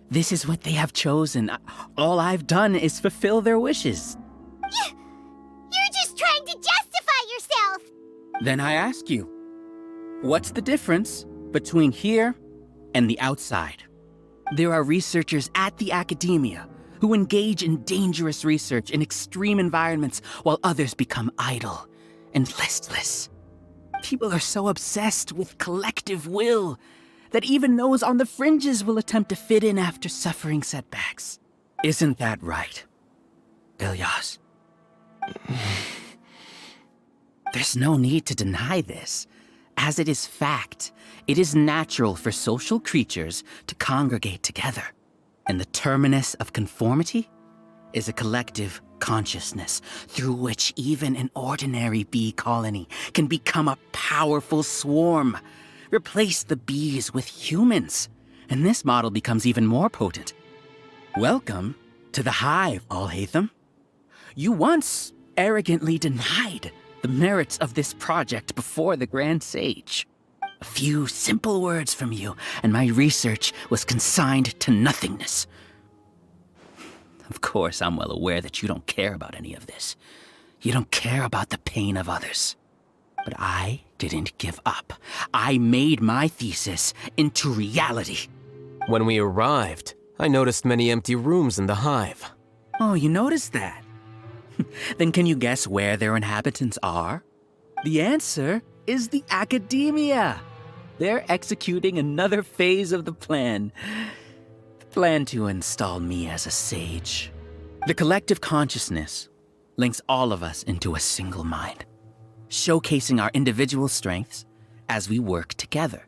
S20: This is what they have chosen. All I've done is fulfill their wishes.
S8: You're just trying to justify yourself!
S20: Then I ask you, what's the difference between here and the outside? There are researchers at the Akademiya who engage in dangerous research in extreme environments while others become idle and listless. People are so obsessed with collective will that even those on the fringes will attempt to fit in after suffering setbacks. Isn't that right, Ilias? There's no need to deny this. As it is fact, it is natural for social creatures to congregate together. And the terminus of conformity is a collective consciousness through which even an ordinary bee colony can become a powerful swarm. Replace the bees with humans, and this model becomes even more potent. Welcome to the hive, Alhaitham. You once arrogantly denied the merits of this project before the Grand Sage. A few simple words from you, and my research was consigned to nothingness. Of course, I'm well aware that you don't care about any of this. You don't care about the pain of others. But I didn't give up. I made my thesis into reality.
S11: When we arrived, I noticed many empty rooms in the hive.
S20: Oh, you noticed that? Then can you guess where their inhabitants are? The answer is the Akademiya. They're executing another phase of the plan. The plan to install me as a sage. The collective consciousness links all of us into a single mind, showcasing our individual strengths as we work together.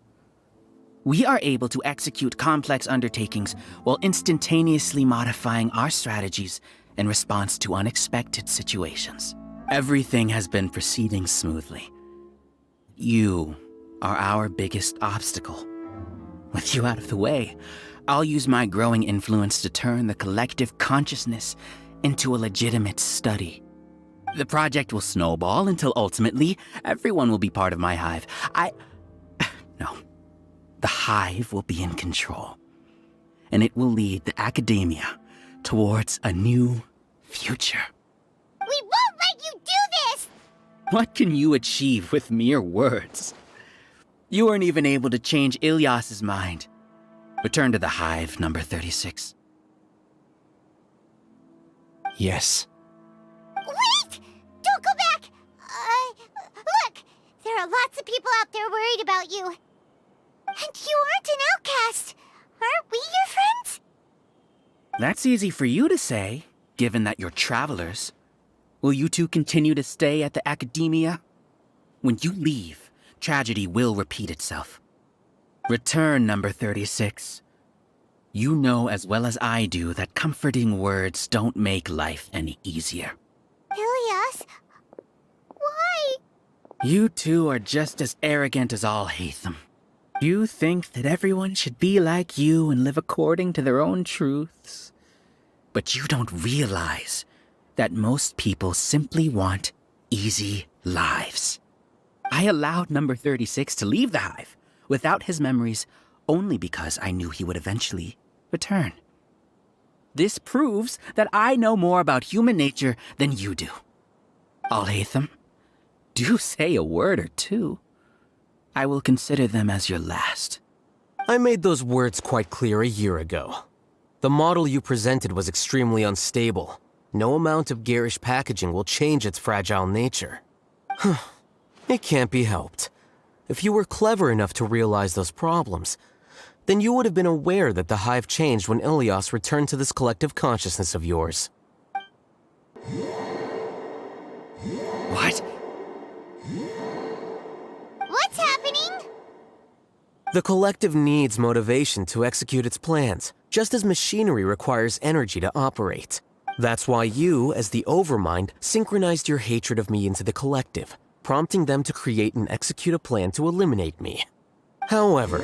S20: We are able to execute complex undertakings while instantaneously modifying our strategies in response to unexpected situations. Everything has been proceeding smoothly. You are our biggest obstacle. With you out of the way, I'll use my growing influence to turn the collective consciousness into a legitimate study. The project will snowball until ultimately everyone will be part of my hive. No. The hive will be in control, and it will lead the Akademiya towards a new future.
S8: We won't let you do this!
S20: What can you achieve with mere words? You weren't even able to change Ilyas's mind. Return to the hive, number 36.
S9: Yes.
S8: Wait! Don't go back! Look! There are lots of people out there worried about you. And you aren't an outcast. Aren't we your friends?
S20: That's easy for you to say, given that you're travelers. Will you two continue to stay at the Akademiya? When you leave, tragedy will repeat itself. Return, number 36. You know as well as I do that comforting words don't make life any easier.
S8: Ilyas? Why?
S20: You two are just as arrogant as Alhaitham. You think that everyone should be like you and live according to their own truths. But you don't realize that most people simply want easy lives. I allowed number 36 to leave the hive without his memories only because I knew he would eventually return. This proves that I know more about human nature than you do. Alhaitham, do say a word or two. I will consider them as your last.
S11: I made those words quite clear a year ago. The model you presented was extremely unstable. No amount of garish packaging will change its fragile nature. It can't be helped. If you were clever enough to realize those problems, then you would have been aware that the hive changed when Ilyas returned to this collective consciousness of yours.
S20: What?
S8: What's happening?
S11: The collective needs motivation to execute its plans, just as machinery requires energy to operate. That's why you, as the Overmind, synchronized your hatred of me into the collective, prompting them to create and execute a plan to eliminate me. However,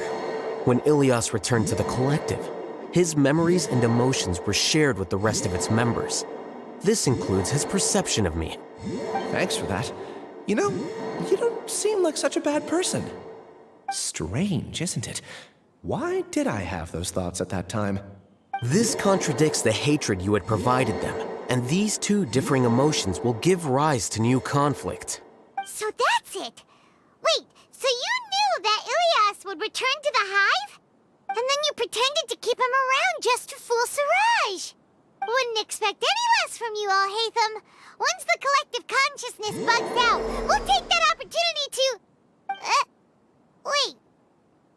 S11: when Ilyas returned to the collective, his memories and emotions were shared with the rest of its members. This includes his perception of me.
S9: Thanks for that. You know, you don't seem like such a bad person. Strange, isn't it? Why did I have those thoughts at that time?
S11: This contradicts the hatred you had provided them, and these two differing emotions will give rise to new conflict.
S8: So that's it! Wait, so you knew that Ilyas would return to the hive? And then you pretended to keep him around just to fool Siraj! Wouldn't expect any less from you, Alhaitham. Once the collective consciousness bugs out, we'll take that opportunity to... wait.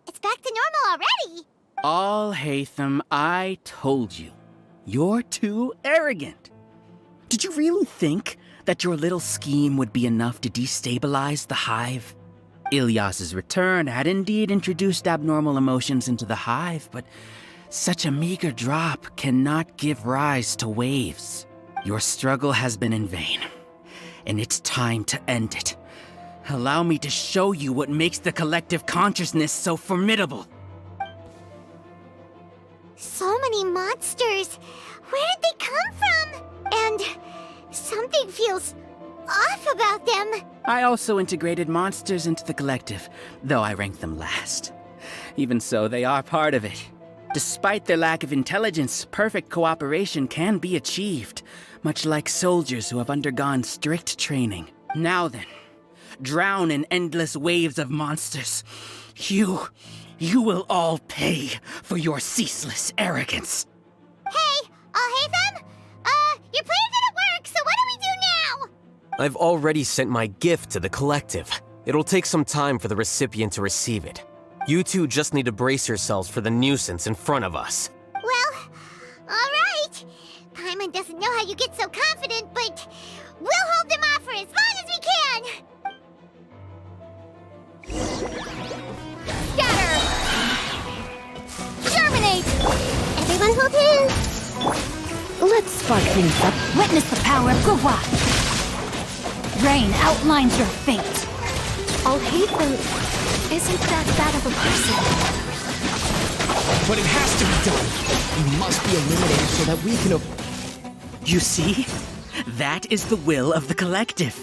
S8: It's back to normal already.
S20: Alhaitham, I told you. You're too arrogant. Did you really think that your little scheme would be enough to destabilize the hive? Ilyas's return had indeed introduced abnormal emotions into the hive, but such a meager drop cannot give rise to waves. Your struggle has been in vain, and it's time to end it. Allow me to show you what makes the collective consciousness so formidable.
S8: So many monsters. Where did they come from? And something feels off about them.
S20: I also integrated monsters into the collective, though I ranked them last. Even so, they are part of it. Despite their lack of intelligence, perfect cooperation can be achieved, much like soldiers who have undergone strict training. Now then, drown in endless waves of monsters. You will all pay for your ceaseless arrogance.
S8: Hey, Alhaitham? Your plan didn't work, so what do we do now?
S11: I've already sent my gift to the collective. It'll take some time for the recipient to receive it. You two just need to brace yourselves for the nuisance in front of us.
S8: Well, alright. Paimon doesn't know how you get so confident, but we'll hold them off for as long as we can.
S2: Scatter! Germinate!
S8: Everyone hold hands.
S2: Let's spark things up. Witness the power of Gurwa. Rain outlines your fate. Alhaitham isn't that bad of a person.
S5: But it has to be done. You must be eliminated so that we can...
S20: You see? That is the will of the collective.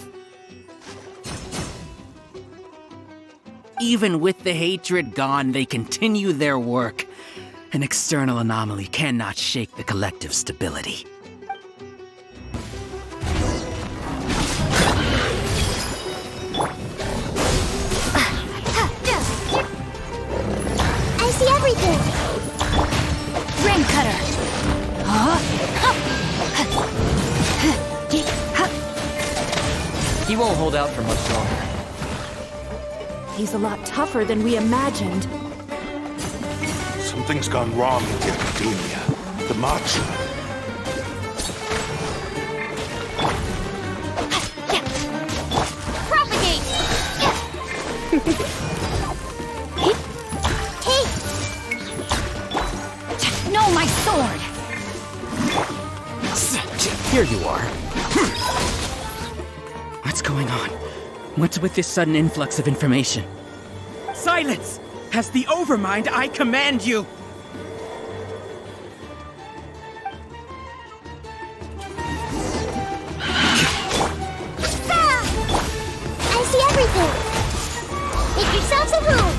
S20: Even with the hatred gone, they continue their work. An external anomaly cannot shake the collective's stability.
S8: I see everything.
S2: Rain cutter.
S1: He won't hold out for much longer.
S6: He's a lot tougher than we imagined.
S21: Something's gone wrong with the Akademiya. The Matsu.
S2: Propagate! No, my sword!
S11: Here you are.
S20: What's going on? What's with this sudden influx of information? Silence! As the Overmind, I command you!
S8: I see everything. Make yourselves a room.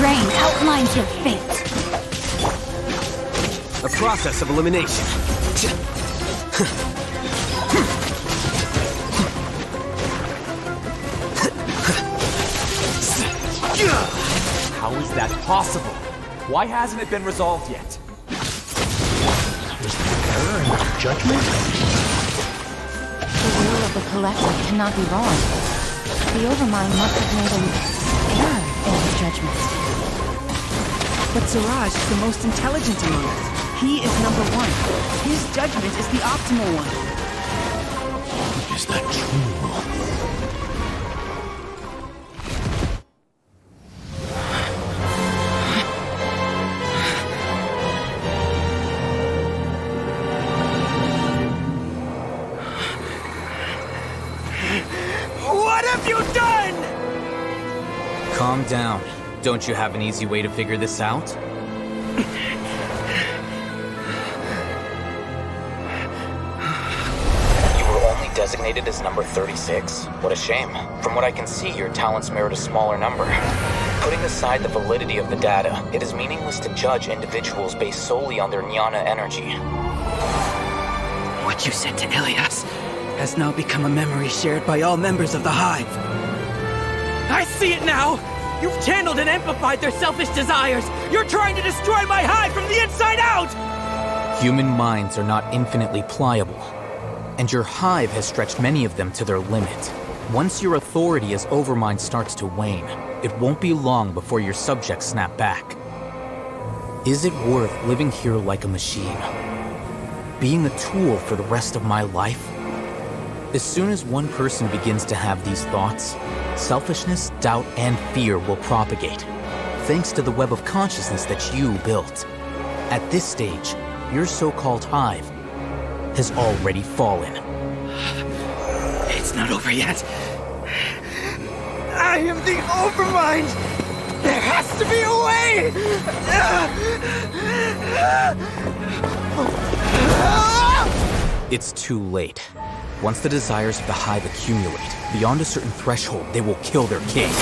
S2: Rain outlines your fate.
S11: A process of elimination.
S4: How is that possible? Why hasn't it been resolved yet?
S22: Is there error in your judgment?
S6: The will of the collective cannot be wrong. The Overmind must have made an error in his judgment.
S20: But Siraj is the most intelligent among us. He is number one. His judgment is the optimal one.
S22: Is that true?
S20: What have you done?
S14: Calm down. Don't you have an easy way to figure this out? You were only designated as number 36? What a shame. From what I can see, your talents merit a smaller number. Putting aside the validity of the data, it is meaningless to judge individuals based solely on their jnana energy.
S20: What you said to Ilyas has now become a memory shared by all members of the Hive. I see it now! You've channeled and amplified their selfish desires! You're trying to destroy my Hive from the inside out!
S14: Human minds are not infinitely pliable, and your Hive has stretched many of them to their limit. Once your authority as Overmind starts to wane, it won't be long before your subjects snap back. Is it worth living here like a machine? Being a tool for the rest of my life? As soon as one person begins to have these thoughts, selfishness, doubt, and fear will propagate, thanks to the web of consciousness that you built. At this stage, your so-called hive has already fallen.
S20: It's not over yet. I am the Overmind! There has to be a way!
S14: It's too late. Once the desires of the hive accumulate, beyond a certain threshold, they will kill their king.
S2: I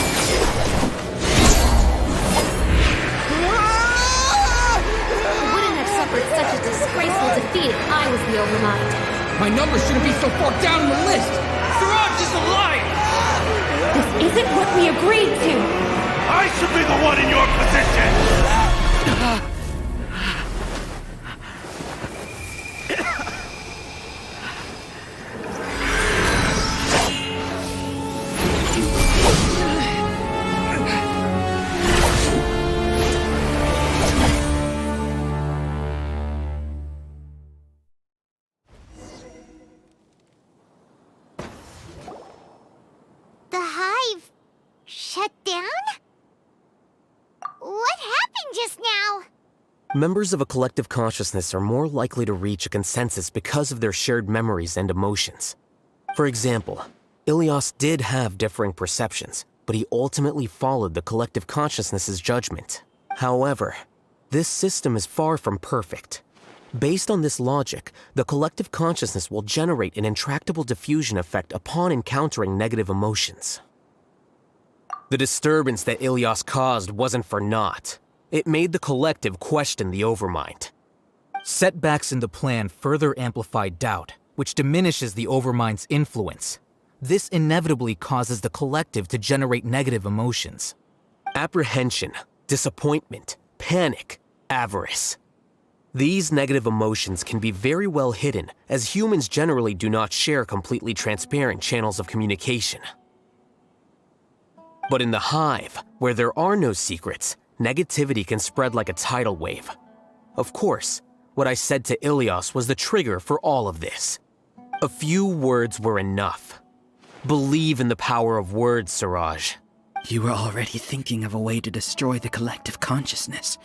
S2: wouldn't have suffered such a disgraceful defeat if I was the Overmind.
S5: My number shouldn't be so far down the list! Siraj is alive!
S2: This isn't what we agreed to!
S21: I should be the one in your position!
S8: The hive shut down? What happened just now?
S11: Members of a collective consciousness are more likely to reach a consensus because of their shared memories and emotions. For example, Ilias did have differing perceptions, but he ultimately followed the collective consciousness's judgment. However, this system is far from perfect. Based on this logic, the collective consciousness will generate an intractable diffusion effect upon encountering negative emotions. The disturbance that Ilias caused wasn't for naught. It made the collective question the Overmind.
S14: Setbacks in the plan further amplify doubt, which diminishes the Overmind's influence. This inevitably causes the collective to generate negative emotions.
S11: Apprehension, disappointment, panic, avarice. These negative emotions can be very well hidden, as humans generally do not share completely transparent channels of communication. But in the hive, where there are no secrets, negativity can spread like a tidal wave. Of course, what I said to Ilias was the trigger for all of this. A few words were enough. Believe in the power of words, Siraj.
S20: You were already thinking of a way to destroy the collective consciousness.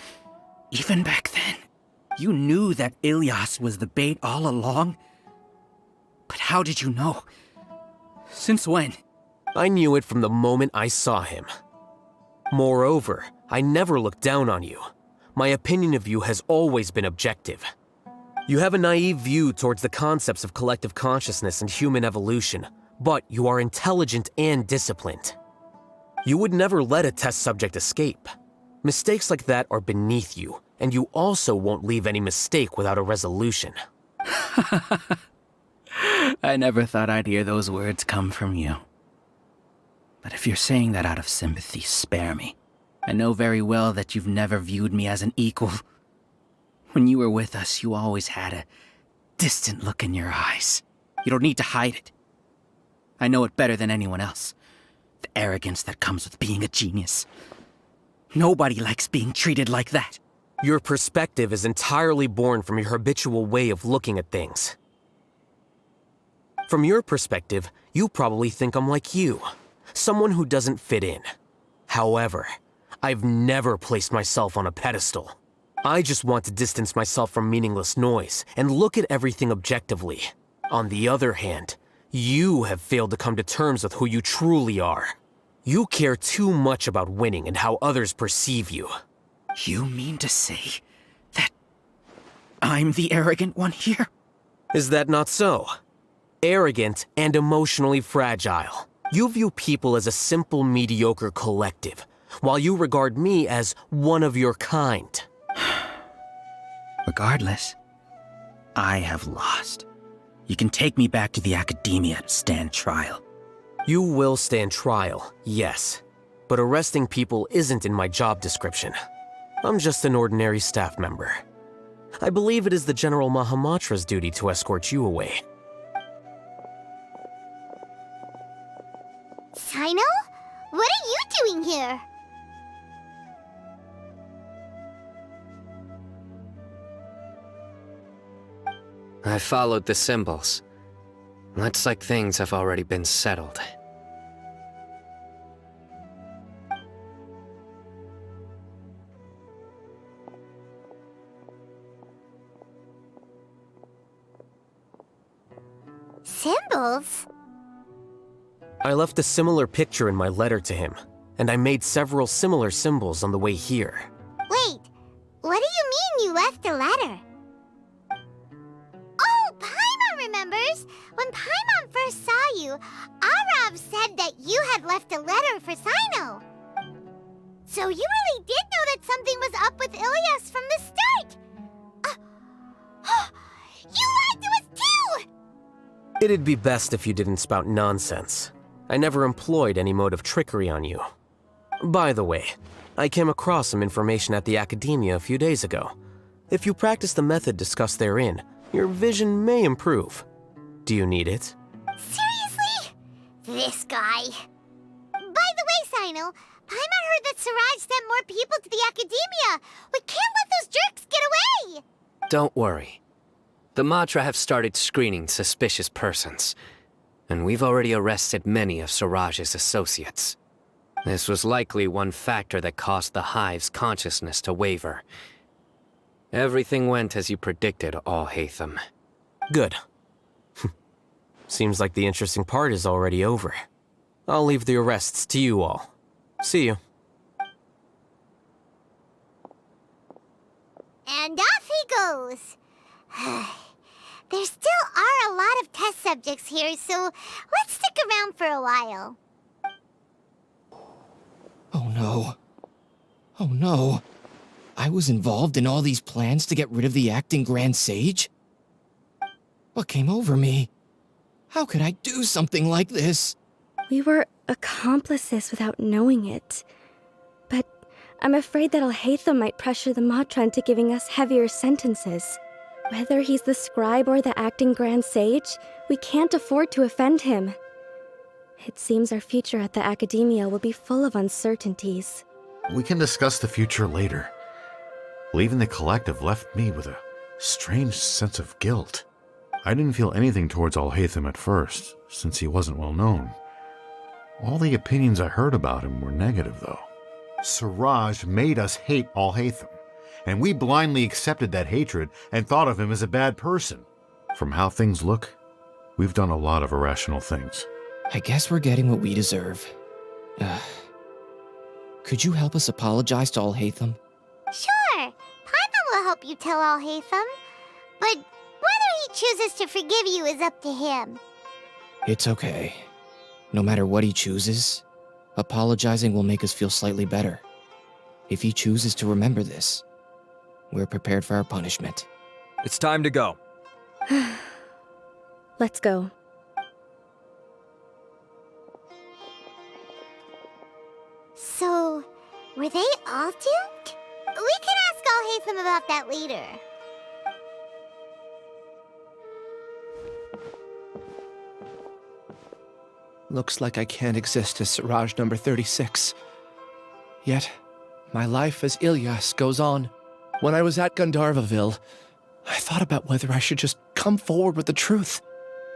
S20: Even back then, you knew that Ilias was the bait all along? But how did you know? Since when?
S11: I knew it from the moment I saw him. Moreover, I never looked down on you. My opinion of you has always been objective. You have a naive view towards the concepts of collective consciousness and human evolution, but you are intelligent and disciplined. You would never let a test subject escape. Mistakes like that are beneath you, and you also won't leave any mistake without a resolution.
S20: I never thought I'd hear those words come from you. But if you're saying that out of sympathy, spare me. I know very well that you've never viewed me as an equal. When you were with us, you always had a distant look in your eyes. You don't need to hide it. I know it better than anyone else. The arrogance that comes with being a genius. Nobody likes being treated like that.
S11: Your perspective is entirely born from your habitual way of looking at things. From your perspective, you probably think I'm like you, someone who doesn't fit in. However, I've never placed myself on a pedestal. I just want to distance myself from meaningless noise and look at everything objectively. On the other hand, you have failed to come to terms with who you truly are. You care too much about winning and how others perceive you.
S20: You mean to say that I'm the arrogant one here?
S11: Is that not so? Arrogant and emotionally fragile. You view people as a simple, mediocre collective, while you regard me as one of your kind.
S20: Regardless, I have lost. You can take me back to the Akademiya to stand trial.
S11: You will stand trial, yes. But arresting people isn't in my job description. I'm just an ordinary staff member. I believe it is the General Mahamatra's duty to escort you away.
S8: Sino? What are you doing here?
S3: I followed the symbols.
S11: Looks like things have already been settled.
S8: Symbols?
S11: I left a similar picture in my letter to him, and I made several similar symbols on the way here.
S8: Wait, what do you mean you left a letter? Oh, Paimon remembers! When Paimon first saw you, Arav said that you had left a letter for Sino. So you really did know that something was up with Ilias from the start! You lied to us too!
S11: It'd be best if you didn't spout nonsense. I never employed any mode of trickery on you. By the way, I came across some information at the Akademiya a few days ago. If you practice the method discussed therein, your vision may improve. Do you need it?
S8: Seriously? This guy. By the way, Sino, Paimon heard that Siraj sent more people to the Akademiya. We can't let those jerks get away!
S11: Don't worry. The Matra have started screening suspicious persons, and we've already arrested many of Siraj's associates. This was likely one factor that caused the Hive's consciousness to waver. Everything went as you predicted, Alhaitham. Good. Seems like the interesting part is already over. I'll leave the arrests to you all. See you.
S8: And off he goes. There still are a lot of test subjects here, so let's stick around for a while.
S5: Oh no. Oh no. I was involved in all these plans to get rid of the Acting Grande Sage? What came over me? How could I do something like this?
S2: We were accomplices without knowing it. But I'm afraid that Alhaitham might pressure the Matra into giving us heavier sentences. Whether he's the scribe or the Acting Grande Sage, we can't afford to offend him. It seems our future at the Akademiya will be full of uncertainties.
S18: We can discuss the future later. Leaving the collective left me with a strange sense of guilt. I didn't feel anything towards Alhaitham at first, since he wasn't well known. All the opinions I heard about him were negative, though. Siraj made us hate Alhaitham, and we blindly accepted that hatred and thought of him as a bad person. From how things look, we've done a lot of irrational things.
S5: I guess we're getting what we deserve. Could you help us apologize to Alhaitham?
S8: Sure, Paimon will help you tell Alhaitham. But whether he chooses to forgive you is up to him.
S5: It's okay. No matter what he chooses, apologizing will make us feel slightly better. If he chooses to remember this, we're prepared for our punishment.
S10: It's time to go.
S2: Let's go.
S8: So, were they all duped? We can ask Alhaitham about that later.
S9: Looks like I can't exist as Siraj number 36. Yet, my life as Ilyas goes on. When I was at Gandharvaville, I thought about whether I should just come forward with the truth.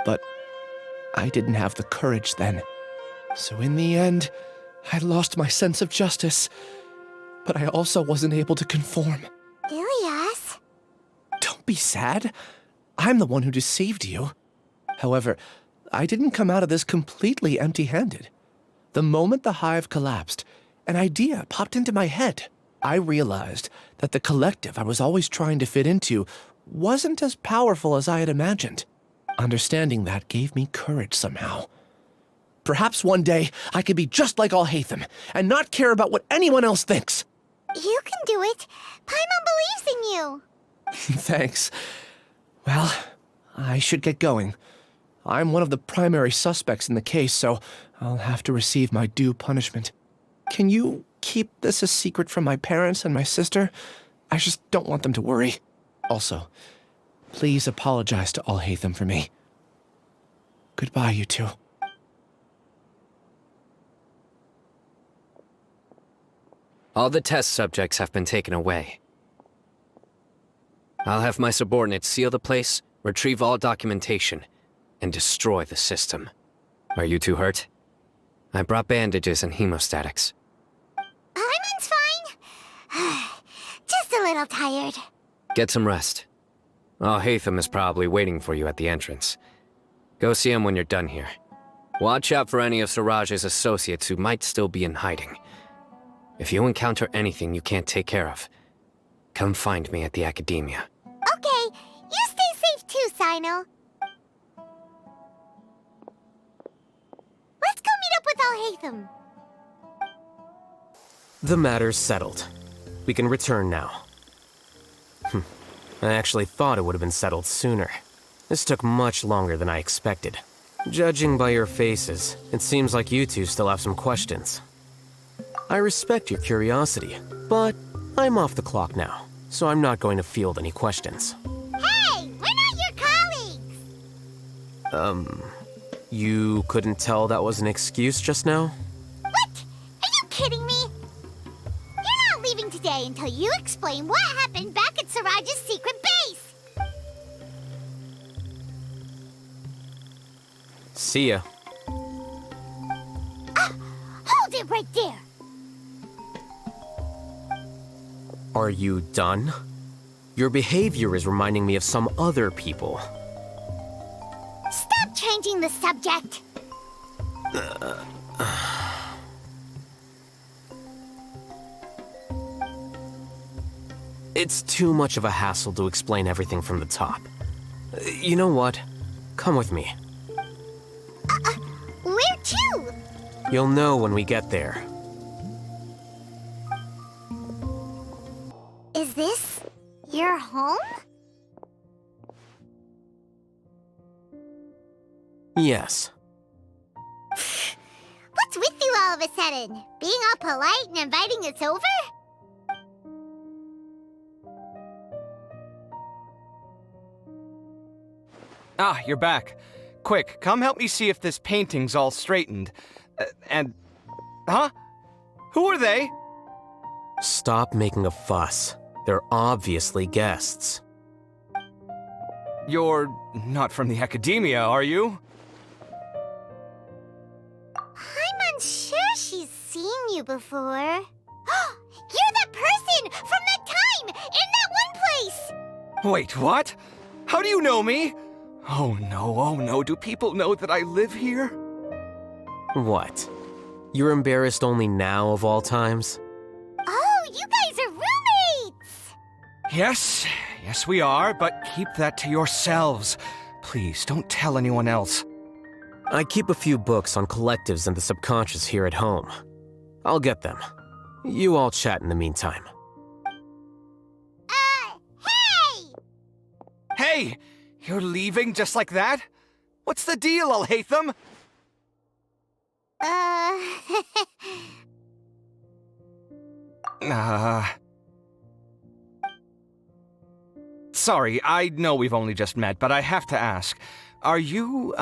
S9: But I didn't have the courage then. So in the end, I lost my sense of justice. But I also wasn't able to conform.
S8: Ilyas?
S9: Don't be sad. I'm the one who deceived you. However, I didn't come out of this completely empty-handed. The moment the hive collapsed, an idea popped into my head. I realized that the collective I was always trying to fit into wasn't as powerful as I had imagined. Understanding that gave me courage somehow. Perhaps one day I could be just like Alhaitham and not care about what anyone else thinks.
S8: You can do it. Paimon believes in you.
S9: Thanks. Well, I should get going. I'm one of the primary suspects in the case, so I'll have to receive my due punishment. Can you keep this a secret from my parents and my sister? I just don't want them to worry. Also, please apologize to Alhaitham for me. Goodbye, you two.
S11: All the test subjects have been taken away. I'll have my subordinates seal the place, retrieve all documentation, and destroy the system. Are you too hurt? I brought bandages and hemostatics.
S8: Paimon's fine. Just a little tired.
S11: Get some rest. Alhaitham is probably waiting for you at the entrance. Go see him when you're done here. Watch out for any of Siraj's associates who might still be in hiding. If you encounter anything you can't take care of, come find me at the Akademiya.
S8: Okay, you stay safe too, Sino. Let's go meet up with Alhaitham.
S11: The matter's settled. We can return now. I actually thought it would have been settled sooner. This took much longer than I expected. Judging by your faces, it seems like you two still have some questions. I respect your curiosity, but I'm off the clock now, so I'm not going to field any questions.
S8: Hey, we're not your colleagues!
S11: You couldn't tell that was an excuse just now?
S8: What? Are you kidding me? You're not leaving today until you explain what happened back at Siraj's secret base!
S11: See ya.
S8: Hold it right there!
S11: Are you done? Your behavior is reminding me of some other people.
S8: Stop changing the subject!
S11: It's too much of a hassle to explain everything from the top. You know what? Come with me.
S8: Where to?
S11: You'll know when we get there.
S8: Is this your home?
S11: Yes.
S8: What's with you all of a sudden? Being all polite and inviting us over?
S9: Ah, you're back. Quick, come help me see if this painting's all straightened. Huh? Who are they?
S11: Stop making a fuss. They're obviously guests.
S9: You're not from the Akademiya, are you?
S8: I'm unsure she's seen you before. You're that person from that time in that one place!
S9: Wait, what? How do you know me? Oh no, do people know that I live here?
S11: What? You're embarrassed only now of all times?
S8: Oh, you guys are roommates!
S9: Yes, we are, but keep that to yourselves. Please, don't tell anyone else.
S11: I keep a few books on collectives and the subconscious here at home. I'll get them. You all chat in the meantime.
S8: Hey!
S9: Hey! You're leaving just like that? What's the deal, Alhaitham? Sorry, I know we've only just met, but I have to ask. Are you,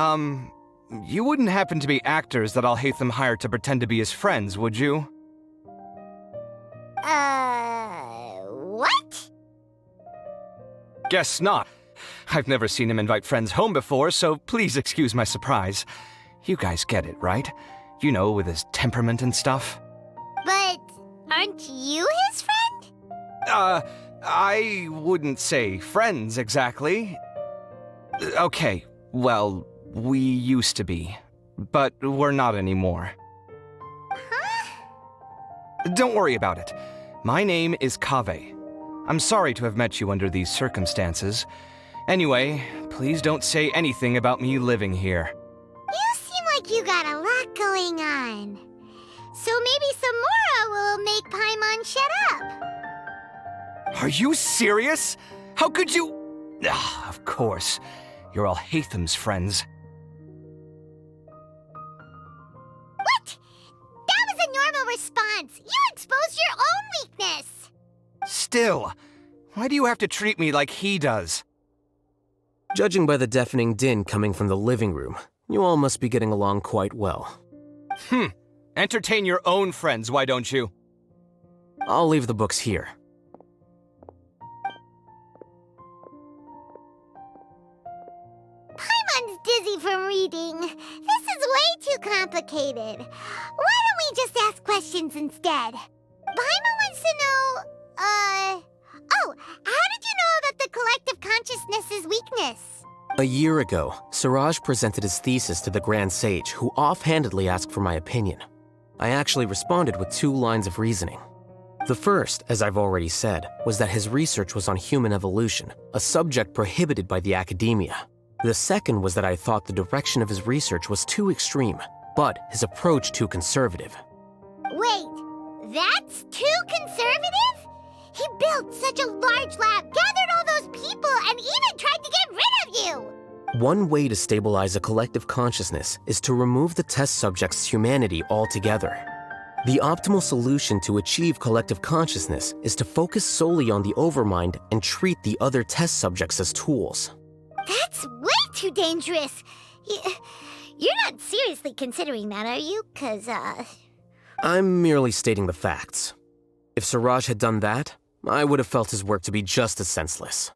S9: you wouldn't happen to be actors that Alhaitham hired to pretend to be his friends, would you?
S8: What?
S9: Guess not. I've never seen him invite friends home before, so please excuse my surprise. You guys get it, right? You know, with his temperament and stuff.
S8: But aren't you his friend?
S9: I wouldn't say friends exactly. Okay, well, we used to be, but we're not anymore.
S8: Huh?
S9: Don't worry about it. My name is Kaveh. I'm sorry to have met you under these circumstances. Anyway, please don't say anything about me living here.
S8: You seem like you got a lot going on. So maybe Samora will make Paimon shut up.
S9: Are you serious? How could you? Of course. You're Alhaitham's friends.
S8: What? That was a normal response. You exposed your own weakness.
S9: Still, why do you have to treat me like he does?
S11: Judging by the deafening din coming from the living room, you all must be getting along quite well.
S9: Entertain your own friends, why don't you?
S11: I'll leave the books here.
S8: Paimon's dizzy from reading. This is way too complicated. Why don't we just ask questions instead? Paimon wants to know, oh, how did you know about the collective consciousness's weakness?
S11: A year ago, Siraj presented his thesis to the Grand Sage, who offhandedly asked for my opinion. I actually responded with 2 lines of reasoning. The first, as I've already said, was that his research was on human evolution, a subject prohibited by the Akademiya. The second was that I thought the direction of his research was too extreme, but his approach too conservative.
S8: Wait, that's too conservative? He built such a large lab, gathered all those people, and even tried to get rid of you!
S11: One way to stabilize a collective consciousness is to remove the test subject's humanity altogether. The optimal solution to achieve collective consciousness is to focus solely on the overmind and treat the other test subjects as tools.
S8: That's way too dangerous! You're not seriously considering that, are you? 'Cause,
S11: I'm merely stating the facts. If Siraj had done that, I would have felt his work to be just as senseless.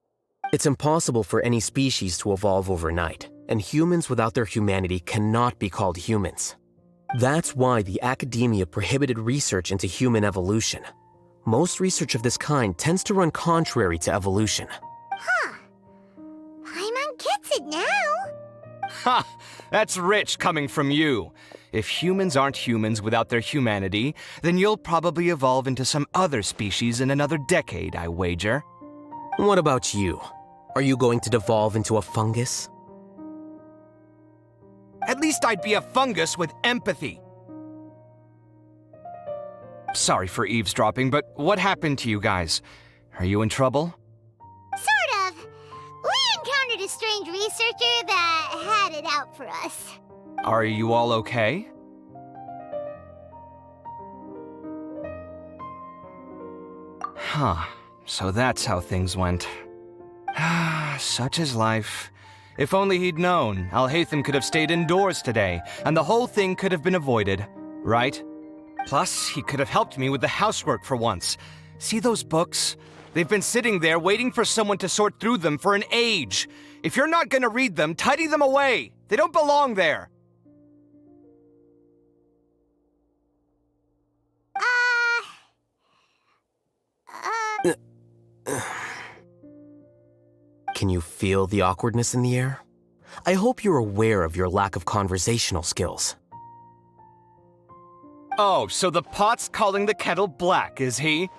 S11: It's impossible for any species to evolve overnight, and humans without their humanity cannot be called humans. That's why the Akademiya prohibited research into human evolution. Most research of this kind tends to run contrary to evolution.
S8: Huh. Paimon gets it now.
S3: Ha! That's rich coming from you. If humans aren't humans without their humanity, then you'll probably evolve into some other species in another decade, I wager.
S11: What about you? Are you going to devolve into a fungus?
S3: At least I'd be a fungus with empathy. Sorry for eavesdropping, but what happened to you guys? Are you in trouble?
S8: Sort of. We encountered a strange researcher that had it out for us.
S3: Are you all okay? Huh. So that's how things went. Such is life. If only he'd known, Alhaitham could have stayed indoors today, and the whole thing could have been avoided, right? Plus, he could have helped me with the housework for once. See those books? They've been sitting there waiting for someone to sort through them for an age. If you're not gonna read them, tidy them away. They don't belong there.
S11: Can you feel the awkwardness in the air? I hope you're aware of your lack of conversational skills.
S3: Oh, so the pot's calling the kettle black, is he?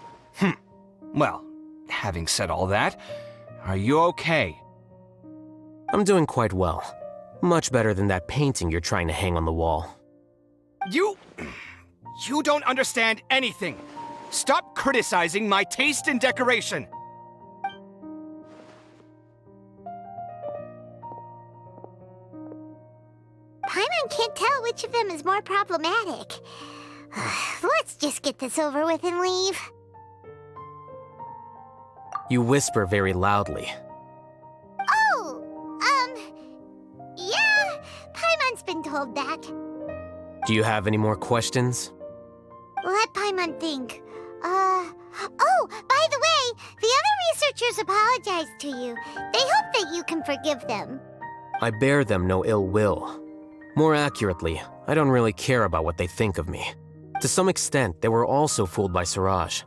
S3: Well, having said all that, are you okay?
S11: I'm doing quite well. Much better than that painting you're trying to hang on the wall.
S3: You don't understand anything. Stop criticizing my taste in decoration.
S8: Paimon can't tell which of them is more problematic. Let's just get this over with and leave.
S11: You whisper very loudly.
S8: Yeah, Paimon's been told that.
S11: Do you have any more questions?
S8: Let Paimon think. Oh, by the way, the other researchers apologized to you. They hope that you can forgive them.
S11: I bear them no ill will. More accurately, I don't really care about what they think of me. To some extent, they were also fooled by Siraj.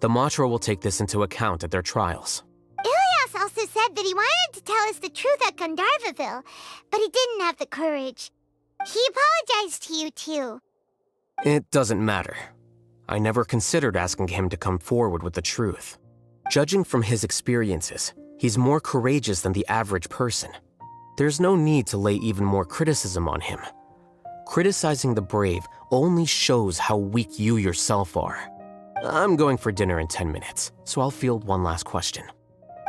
S11: The Matra will take this into account at their trials.
S8: Ilias also said that he wanted to tell us the truth at Gandharvaville, but he didn't have the courage. He apologized to you, too.
S11: It doesn't matter. I never considered asking him to come forward with the truth. Judging from his experiences, he's more courageous than the average person. There's no need to lay even more criticism on him. Criticizing the brave only shows how weak you yourself are. I'm going for dinner in 10 minutes, so I'll field one last question.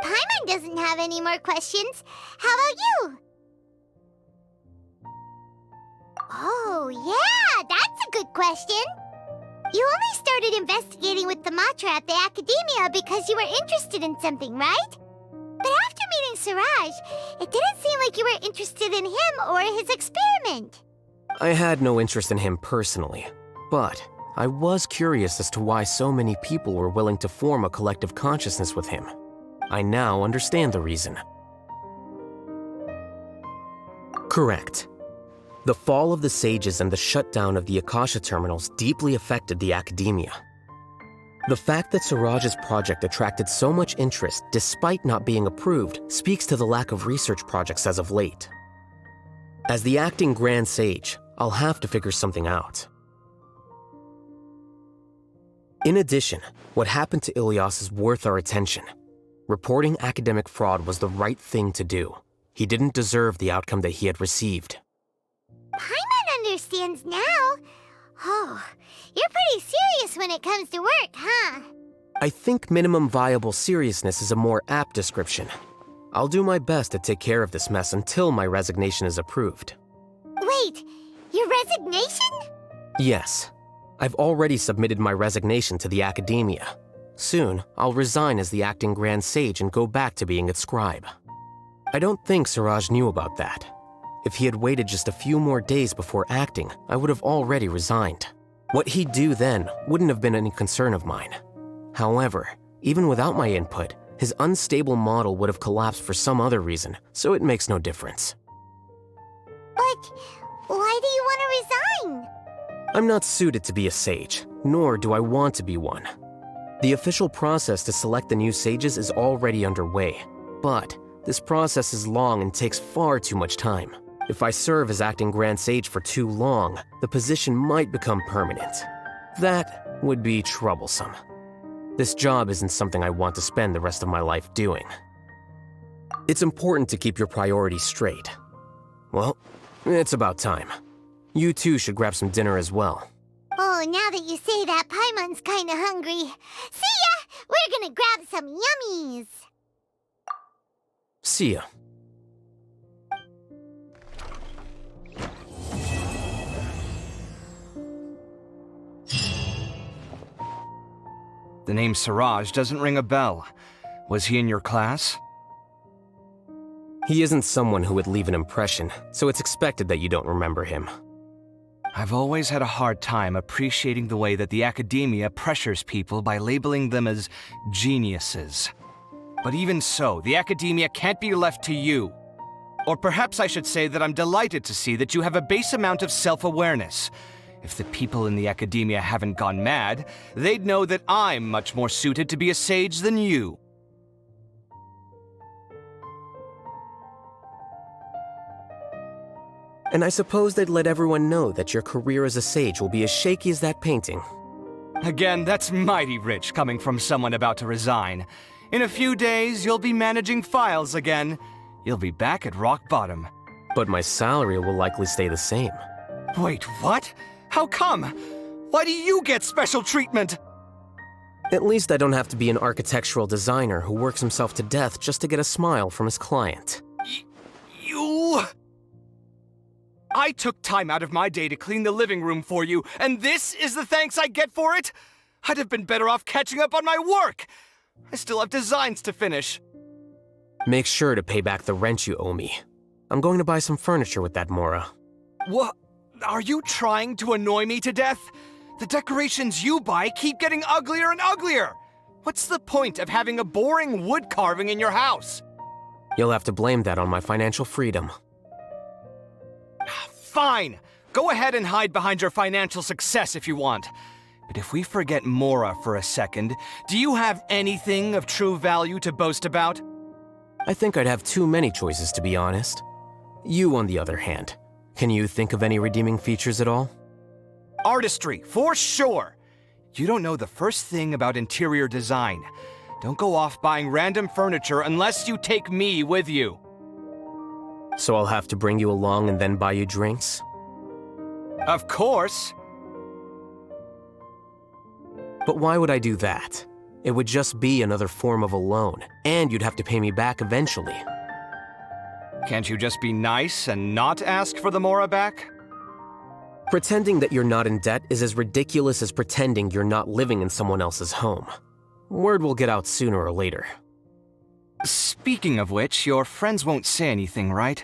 S8: Paimon doesn't have any more questions. How about you? Oh, yeah, that's a good question. You only started investigating with the Matra at the Akademiya because you were interested in something, right? But after meeting Siraj, it didn't seem like you were interested in him or his experiment.
S11: I had no interest in him personally, but I was curious as to why so many people were willing to form a collective consciousness with him. I now understand the reason. Correct. The fall of the Sages and the shutdown of the Akasha terminals deeply affected the Academia. The fact that Siraj's project attracted so much interest despite not being approved speaks to the lack of research projects as of late. As the Acting Grande Sage, I'll have to figure something out. In addition, what happened to Ilyas is worth our attention. Reporting academic fraud was the right thing to do. He didn't deserve the outcome that he had received.
S8: Paimon understands now. Oh, you're pretty serious when it comes to work, huh?
S11: I think minimum viable seriousness is a more apt description. I'll do my best to take care of this mess until my resignation is approved.
S8: Wait, your resignation?
S11: Yes. I've already submitted my resignation to the Academia. Soon, I'll resign as the Acting Grande Sage and go back to being its scribe. I don't think Siraj knew about that. If he had waited just a few more days before acting, I would have already resigned. What he'd do then wouldn't have been any concern of mine. However, even without my input, his unstable model would have collapsed for some other reason, so it makes no difference.
S8: But why do you want to resign?
S11: I'm not suited to be a sage, nor do I want to be one. The official process to select the new sages is already underway, but this process is long and takes far too much time. If I serve as Acting Grande Sage for too long, the position might become permanent. That would be troublesome. This job isn't something I want to spend the rest of my life doing. It's important to keep your priorities straight. Well, it's about time. You too should grab some dinner as well.
S8: Oh, now that you say that, Paimon's kinda hungry. See ya! We're gonna grab some yummies!
S11: See ya.
S3: The name Siraj doesn't ring a bell. Was he in your class?
S11: He isn't someone who would leave an impression, so it's expected that you don't remember him.
S3: I've always had a hard time appreciating the way that the Academia pressures people by labeling them as geniuses. But even so, the Academia can't be left to you. Or perhaps I should say that I'm delighted to see that you have a base amount of self-awareness. If the people in the Academia haven't gone mad, they'd know that I'm much more suited to be a sage than you.
S11: And I suppose they'd let everyone know that your career as a sage will be as shaky as that painting.
S3: Again, that's mighty rich coming from someone about to resign. In a few days, you'll be managing files again. You'll be back at rock bottom.
S11: But my salary will likely stay the same.
S3: Wait, what? How come? Why do you get special treatment?
S11: At least I don't have to be an architectural designer who works himself to death just to get a smile from his client.
S3: You... I took time out of my day to clean the living room for you, and this is the thanks I get for it? I'd have been better off catching up on my work. I still have designs to finish.
S11: Make sure to pay back the rent you owe me. I'm going to buy some furniture with that Mora.
S3: What? Are you trying to annoy me to death? The decorations you buy keep getting uglier and uglier. What's the point of having a boring wood carving in your house?
S11: You'll have to blame that on my financial freedom.
S3: Fine. Go ahead and hide behind your financial success if you want. But if we forget Mora for a second, do you have anything of true value to boast about?
S11: I think I'd have too many choices, to be honest. You, on the other hand, can you think of any redeeming features at all?
S3: Artistry, for sure. You don't know the first thing about interior design. Don't go off buying random furniture unless you take me with you.
S11: So I'll have to bring you along and then buy you drinks?
S3: Of course.
S11: But why would I do that? It would just be another form of a loan, and you'd have to pay me back eventually.
S3: Can't you just be nice and not ask for the Mora back?
S11: Pretending that you're not in debt is as ridiculous as pretending you're not living in someone else's home. Word will get out sooner or later.
S3: Speaking of which, your friends won't say anything, right?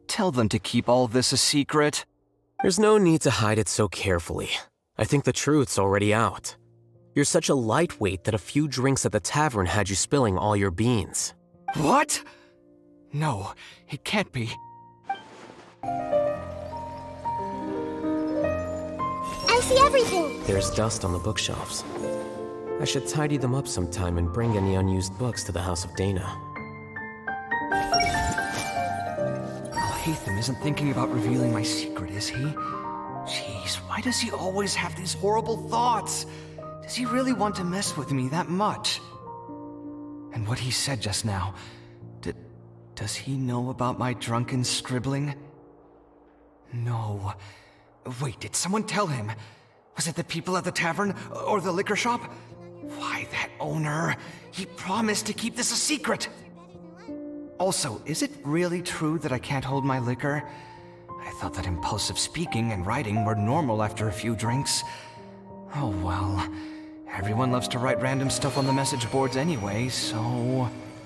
S3: Tell them to keep all this a secret.
S11: There's no need to hide it so carefully. I think the truth's already out. You're such a lightweight that a few drinks at the tavern had you spilling all your beans.
S3: What? No, it can't be.
S2: I see everything!
S11: There's dust on the bookshelves. I should tidy them up sometime and bring any unused books to the House of Dana.
S3: Alhaitham isn't thinking about revealing my secret, is he? Jeez, why does he always have these horrible thoughts? Does he really want to mess with me that much? And what he said just now, does he know about my drunken scribbling? No. Wait, did someone tell him? Was it the people at the tavern or the liquor shop? Why, that owner. He promised to keep this a secret. Also, is it really true that I can't hold my liquor? I thought that impulsive speaking and writing were normal after a few drinks. Oh well. Everyone loves to write random stuff on the message boards anyway, so...